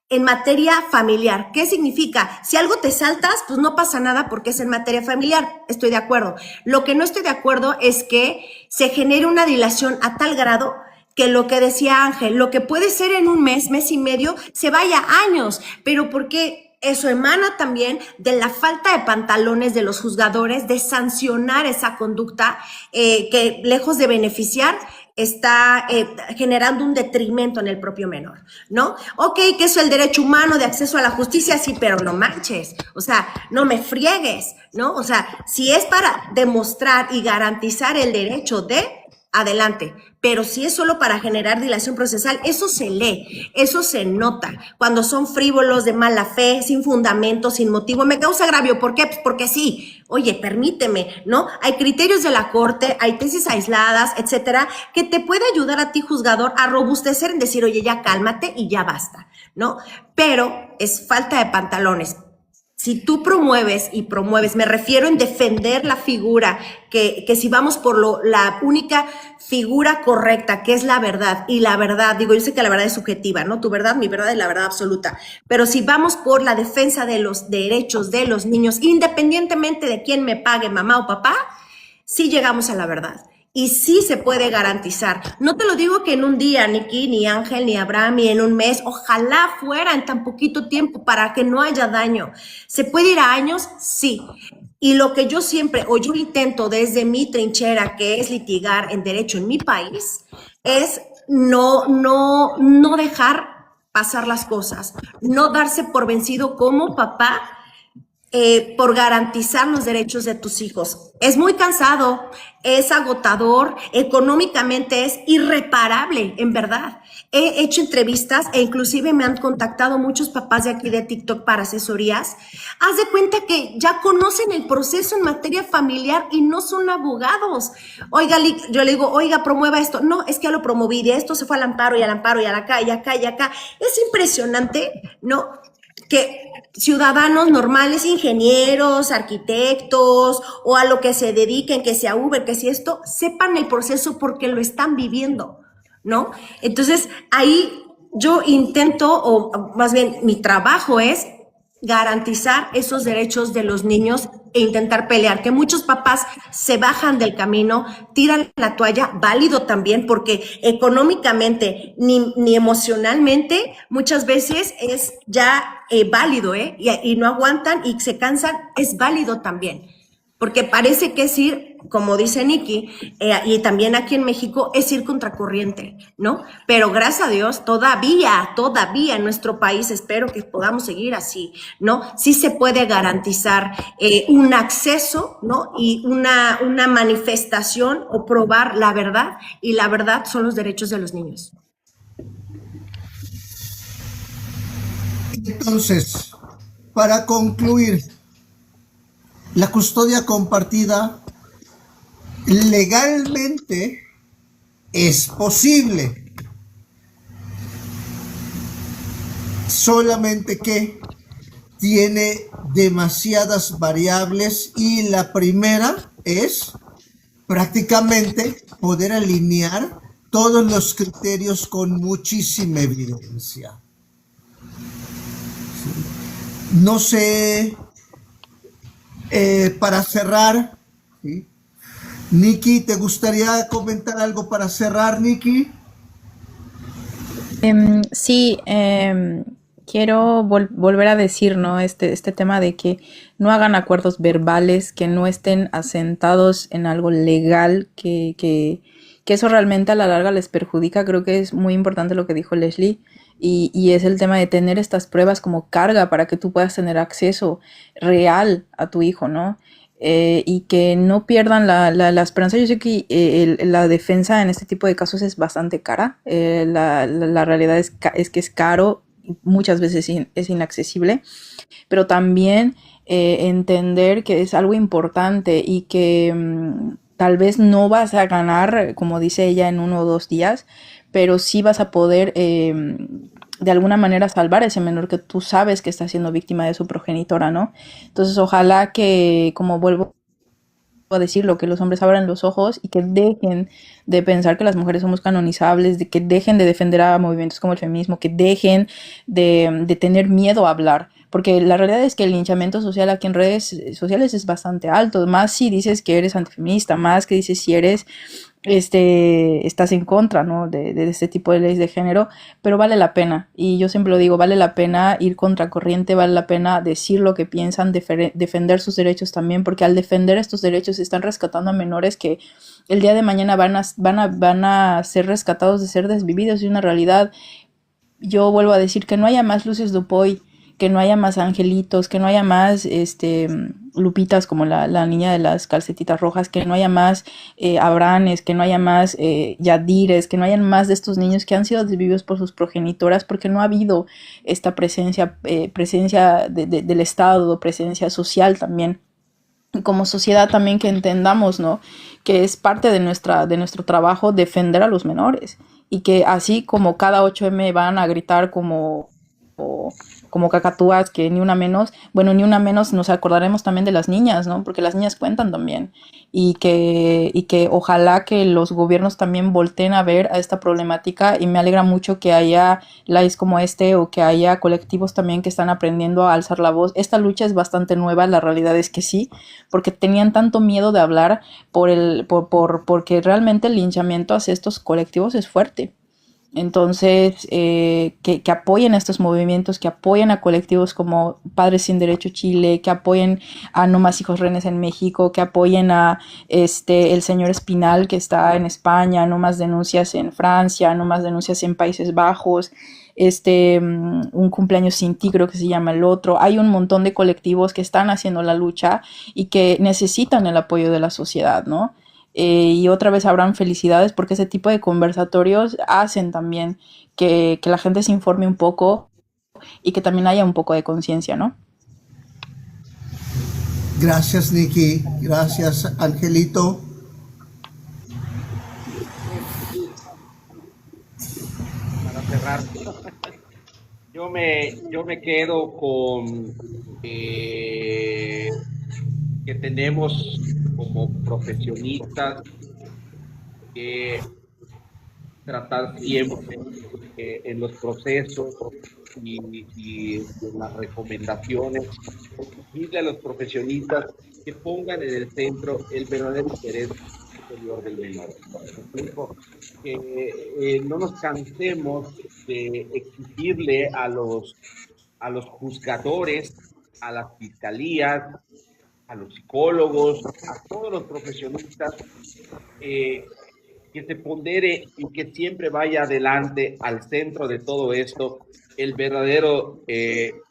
en materia familiar. ¿Qué significa? Si algo te saltas, pues no pasa nada porque es en materia familiar. Estoy de acuerdo. Lo que no estoy de acuerdo es que se genere una dilación a tal grado que lo que decía Ángel, lo que puede ser en un mes, mes y medio, se vaya años. Pero ¿por qué? Eso emana también de la falta de pantalones de los juzgadores de sancionar esa conducta que lejos de beneficiar está generando un detrimento en el propio menor, ¿no? Ok, que eso es el derecho humano de acceso a la justicia, sí, pero no manches, o sea, no me friegues, ¿no? O sea, si es para demostrar y garantizar el derecho de, adelante, pero si es solo para generar dilación procesal, eso se lee, eso se nota, cuando son frívolos, de mala fe, sin fundamento, sin motivo, me causa agravio, ¿por qué? Pues porque sí, oye, permíteme, ¿no? Hay criterios de la corte, hay tesis aisladas, etcétera, que te puede ayudar a ti, juzgador, a robustecer en decir, oye, ya cálmate y ya basta, ¿no? Pero es falta de pantalones. Si tú promueves, me refiero en defender la figura, que si vamos por la única figura correcta, que es la verdad, y la verdad, digo, yo sé que la verdad es subjetiva, ¿no? Tu verdad, mi verdad es la verdad absoluta, pero si vamos por la defensa de los derechos de los niños, independientemente de quién me pague, mamá o papá, sí llegamos a la verdad. Y sí se puede garantizar. No te lo digo que en un día, Nikki, ni Ángel, ni Abraham, ni en un mes. Ojalá fuera en tan poquito tiempo para que no haya daño. ¿Se puede ir a años? Sí. Y lo que yo siempre, o yo intento desde mi trinchera, que es litigar en derecho en mi país, es no dejar pasar las cosas, no darse por vencido como papá por garantizar los derechos de tus hijos. Es muy cansado, es agotador, económicamente es irreparable, en verdad. He hecho entrevistas e inclusive me han contactado muchos papás de aquí de TikTok para asesorías. Haz de cuenta que ya conocen el proceso en materia familiar y no son abogados. Oiga, yo le digo, oiga, promueva esto. No, es que ya lo promoví, de esto se fue al amparo y al amparo y acá y acá y acá. Es impresionante, ¿no? Que ciudadanos normales, ingenieros, arquitectos o a lo que se dediquen, que sea Uber, que sea esto, sepan el proceso porque lo están viviendo, ¿no? Entonces, ahí yo intento, o más bien mi trabajo es garantizar esos derechos de los niños e intentar pelear, que muchos papás se bajan del camino, tiran la toalla, válido también, porque económicamente ni emocionalmente muchas veces es ya válido, y no aguantan y se cansan, es válido también. Porque parece que es ir, como dice Nikki, y también aquí en México, es ir contracorriente, ¿no? Pero gracias a Dios, todavía en nuestro país, espero que podamos seguir así, ¿no? Sí se puede garantizar un acceso, ¿no? Y una manifestación o probar la verdad, y la verdad son los derechos de los niños. Entonces, para concluir, la custodia compartida legalmente es posible, solamente que tiene demasiadas variables y la primera es prácticamente poder alinear todos los criterios con muchísima evidencia. No sé, para cerrar, ¿sí? Nikki, ¿te gustaría comentar algo para cerrar, Nikki? Sí, quiero volver a decir, ¿no? Este tema de que no hagan acuerdos verbales, que no estén asentados en algo legal, que eso realmente a la larga les perjudica. Creo que es muy importante lo que dijo Leslie. Y es el tema de tener estas pruebas como carga para que tú puedas tener acceso real a tu hijo, ¿no? Y que no pierdan la esperanza. Yo sé que la defensa en este tipo de casos es bastante cara. La realidad es que es caro, muchas veces es inaccesible, pero también entender que es algo importante y que tal vez no vas a ganar, como dice ella, en 1 o 2 días, pero sí vas a poder de alguna manera salvar a ese menor que tú sabes que está siendo víctima de su progenitora, ¿no? Entonces ojalá que, como vuelvo a decirlo, que los hombres abran los ojos y que dejen de pensar que las mujeres somos canonizables, de que dejen de defender a movimientos como el feminismo, que dejen de tener miedo a hablar, porque la realidad es que el linchamiento social aquí en redes sociales es bastante alto, más si dices que eres antifeminista, más que dices si eres estás en contra, ¿no? de este tipo de leyes de género, pero vale la pena, y yo siempre lo digo, vale la pena ir contracorriente, vale la pena decir lo que piensan, defender sus derechos también, porque al defender estos derechos están rescatando a menores que el día de mañana van a ser rescatados de ser desvividos, y una realidad. Yo vuelvo a decir que no haya más Luces Dupoy, que no haya más angelitos, que no haya más Lupitas como la niña de las calcetitas rojas, que no haya más Abranes, que no haya más Yadires, que no hayan más de estos niños que han sido desvividos por sus progenitoras, porque no ha habido esta presencia del Estado, presencia social también. Como sociedad también que entendamos, ¿no? Que es parte de nuestro trabajo defender a los menores, y que así como cada 8M van a gritar como cacatúas, que ni una menos, bueno, ni una menos, nos acordaremos también de las niñas, ¿no? Porque las niñas cuentan también, y que ojalá que los gobiernos también volteen a ver a esta problemática, y me alegra mucho que haya lives como o que haya colectivos también que están aprendiendo a alzar la voz. Esta lucha es bastante nueva, la realidad es que sí, porque tenían tanto miedo de hablar porque realmente el linchamiento hacia estos colectivos es fuerte. Entonces, que apoyen a estos movimientos, que apoyen a colectivos como Padres Sin Derecho Chile, que apoyen a No Más Hijos Renes en México, que apoyen a el señor Espinal que está en España, No Más Denuncias en Francia, No Más Denuncias en Países Bajos, Un Cumpleaños Sin Ti creo que se llama el otro. Hay un montón de colectivos que están haciendo la lucha y que necesitan el apoyo de la sociedad, ¿no? Y otra vez habrán felicidades porque ese tipo de conversatorios hacen también que la gente se informe un poco y que también haya un poco de conciencia, ¿no? Gracias, Nikki. Gracias, Angelito. Para cerrar, yo me quedo con que tenemos como profesionistas que tratar siempre en los procesos y en las recomendaciones, exigirle a los profesionistas que pongan en el centro el verdadero interés superior del menor. ¿Me explico? Que no nos cansemos de exigirle a los juzgadores, a las fiscalías, a los psicólogos, a todos los profesionistas, que se pondere y que siempre vaya adelante al centro de todo esto el verdadero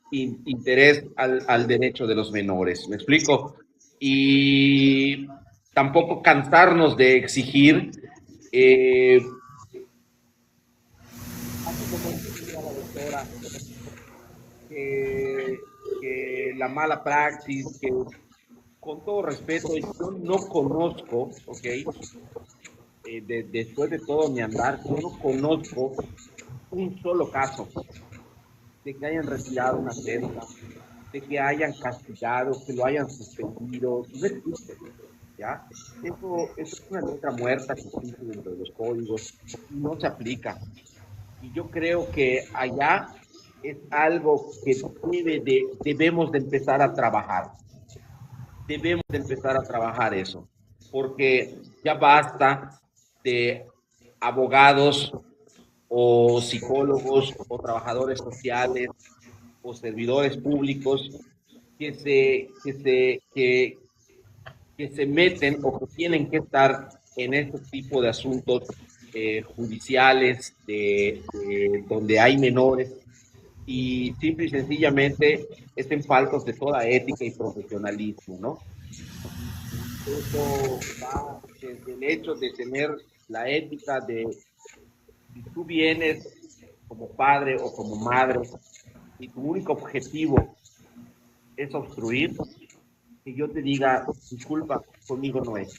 interés al derecho de los menores. ¿Me explico? Y tampoco cansarnos de exigir. Hace como decía la doctora, que la mala praxis, que con todo respeto, yo no conozco, ¿ok? Después de todo mi andar, yo no conozco un solo caso de que hayan retirado una cédula, de que hayan castigado, que lo hayan suspendido. No existe, ¿ya? Eso es una letra muerta que existe dentro de los códigos y no se aplica. Y yo creo que allá es algo que debemos de empezar a trabajar. Debemos de empezar a trabajar eso, porque ya basta de abogados o psicólogos o trabajadores sociales o servidores públicos que se meten o que tienen que estar en este tipo de asuntos judiciales donde hay menores y simple y sencillamente estén faltos de toda ética y profesionalismo, ¿no? Eso va desde el hecho de tener la ética de si tú vienes como padre o como madre y tu único objetivo es obstruir, que yo te diga, disculpa, conmigo no es,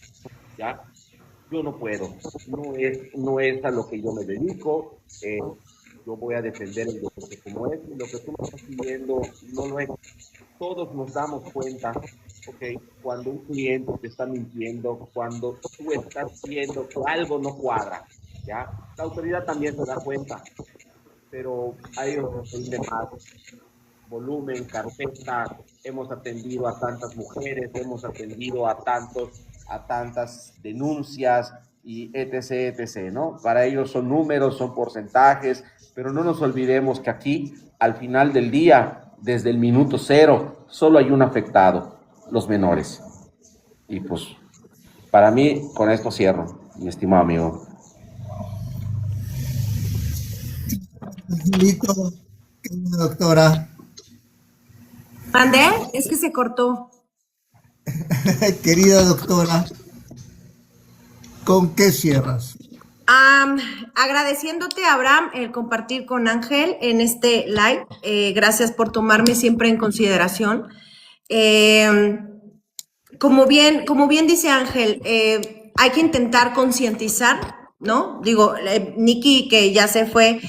¿ya? Yo no puedo, no es a lo que yo me dedico, yo voy a defender el derecho como es, y lo que tú me estás pidiendo no lo es. Todos nos damos cuenta, ok, cuando un cliente te está mintiendo, cuando tú estás viendo que algo no cuadra, ¿ya? La autoridad también se da cuenta, pero a ellos nos rinde más volumen, carpeta, hemos atendido a tantas mujeres, hemos atendido a tantas denuncias y etc, etc, ¿no? Para ellos son números, son porcentajes, pero no nos olvidemos que aquí, al final del día, desde el minuto cero, solo hay un afectado, los menores. Y pues, para mí, con esto cierro, mi estimado amigo. Angelito, doctora. ¿Mandé? Es que se cortó. Querida doctora, ¿con qué cierras? Agradeciéndote, Abraham, el compartir con Ángel en este live. Gracias por tomarme siempre en consideración. Como bien dice Ángel, hay que intentar concientizar, ¿no? Digo, Nikki, que ya se fue,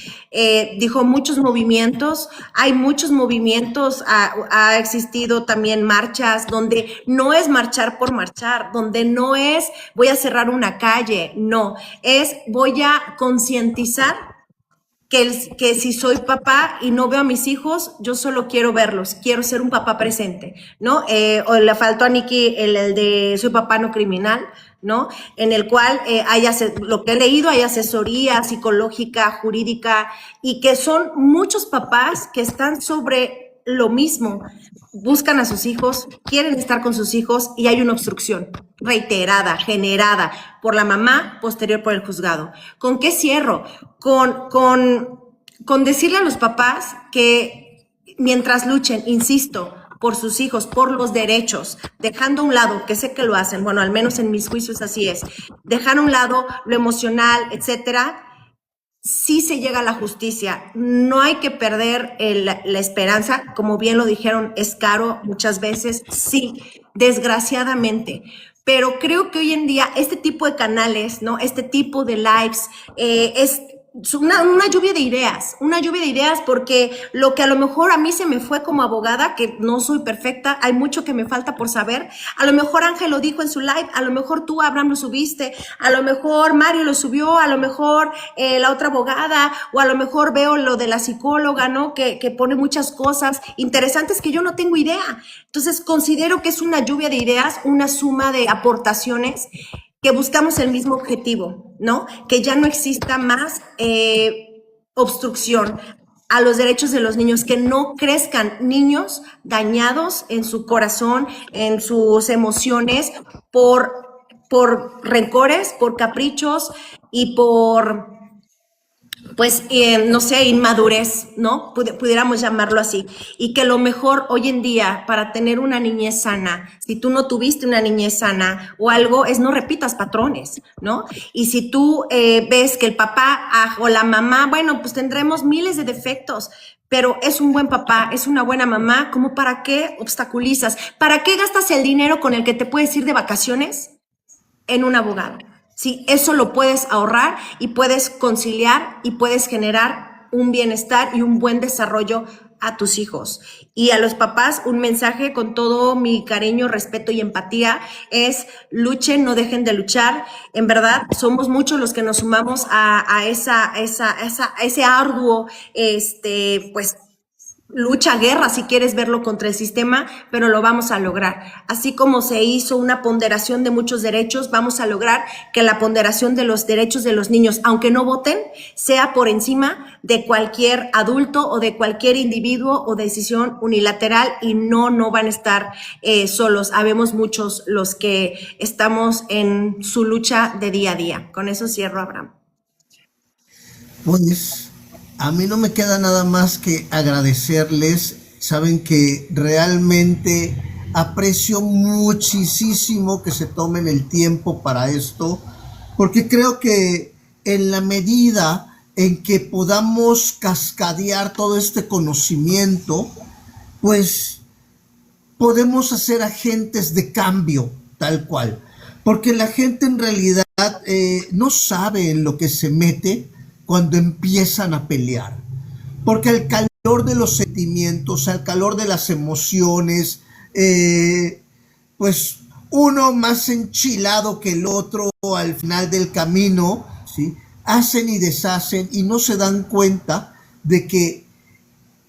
dijo muchos movimientos, hay muchos movimientos, ha existido también marchas donde no es marchar por marchar, donde no es voy a cerrar una calle, no, es voy a concientizar que si soy papá y no veo a mis hijos, yo solo quiero verlos, quiero ser un papá presente, ¿no? O le faltó a Nikki el de soy papá no criminal, ¿no? En el cual lo que he leído, hay asesoría psicológica, jurídica, y que son muchos papás que están sobre lo mismo, buscan a sus hijos, quieren estar con sus hijos y hay una obstrucción reiterada, generada por la mamá, posterior por el juzgado. ¿Con qué cierro? Con decirle a los papás que mientras luchen, insisto, por sus hijos, por los derechos, dejando a un lado, que sé que lo hacen, bueno, al menos en mis juicios así es, dejar a un lado lo emocional, etcétera, sí se llega a la justicia. No hay que perder la esperanza, como bien lo dijeron, es caro muchas veces, sí, desgraciadamente. Pero creo que hoy en día este tipo de canales, ¿no? Este tipo de lives es una lluvia de ideas, porque lo que a lo mejor a mí se me fue como abogada, que no soy perfecta, hay mucho que me falta por saber, a lo mejor Ángel lo dijo en su live, a lo mejor tú, Abraham, lo subiste, a lo mejor Mario lo subió, a lo mejor la otra abogada, o a lo mejor veo lo de la psicóloga, ¿no? Que pone muchas cosas interesantes que yo no tengo idea. Entonces considero que es una lluvia de ideas, una suma de aportaciones que buscamos el mismo objetivo, ¿no? Que ya no exista más obstrucción a los derechos de los niños, que no crezcan niños dañados en su corazón, en sus emociones, por rencores, por caprichos y por, pues, no sé, inmadurez, ¿no? Pudiéramos llamarlo así. Y que lo mejor hoy en día para tener una niñez sana, si tú no tuviste una niñez sana o algo, es no repitas patrones, ¿no? Y si tú ves que el papá o la mamá, bueno, pues tendremos miles de defectos, pero es un buen papá, es una buena mamá, ¿cómo para qué obstaculizas? ¿Para qué gastas el dinero con el que te puedes ir de vacaciones en un abogado? Sí, eso lo puedes ahorrar y puedes conciliar y puedes generar un bienestar y un buen desarrollo a tus hijos. Y a los papás, un mensaje con todo mi cariño, respeto y empatía es: luchen, no dejen de luchar. En verdad, somos muchos los que nos sumamos a ese arduo, pues, lucha, guerra, si quieres verlo, contra el sistema, pero lo vamos a lograr. Así como se hizo una ponderación de muchos derechos, vamos a lograr que la ponderación de los derechos de los niños, aunque no voten, sea por encima de cualquier adulto o de cualquier individuo o decisión unilateral, y no van a estar solos. Habemos muchos los que estamos en su lucha de día a día. Con eso cierro, Abraham. Pues a mí no me queda nada más que agradecerles. Saben que realmente aprecio muchísimo que se tomen el tiempo para esto, porque creo que en la medida en que podamos cascadear todo este conocimiento, pues podemos hacer agentes de cambio, tal cual. Porque la gente en realidad no sabe en lo que se mete cuando empiezan a pelear. Porque al calor de los sentimientos, al calor de las emociones, pues uno más enchilado que el otro al final del camino, ¿sí? Hacen y deshacen y no se dan cuenta de que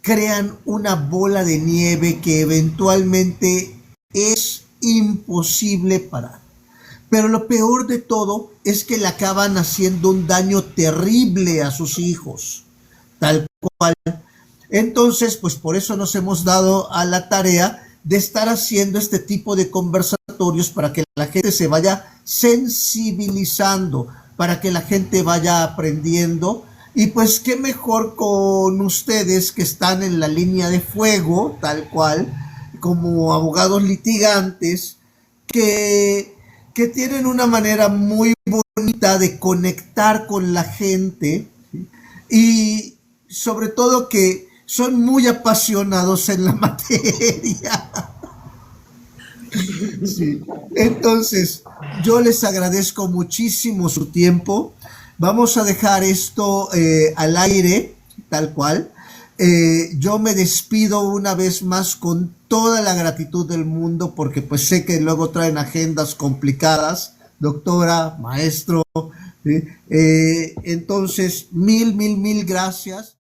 crean una bola de nieve que eventualmente es imposible parar. Pero lo peor de todo es que le acaban haciendo un daño terrible a sus hijos, tal cual. Entonces, pues por eso nos hemos dado a la tarea de estar haciendo este tipo de conversatorios para que la gente se vaya sensibilizando, para que la gente vaya aprendiendo. Y pues qué mejor con ustedes que están en la línea de fuego, tal cual, como abogados litigantes, que tienen una manera muy bonita de conectar con la gente, ¿sí? Y sobre todo que son muy apasionados en la materia. Sí. Entonces, yo les agradezco muchísimo su tiempo. Vamos a dejar esto al aire, tal cual. Yo me despido una vez más con toda la gratitud del mundo, porque pues sé que luego traen agendas complicadas, doctora, maestro, ¿sí? Entonces, mil gracias.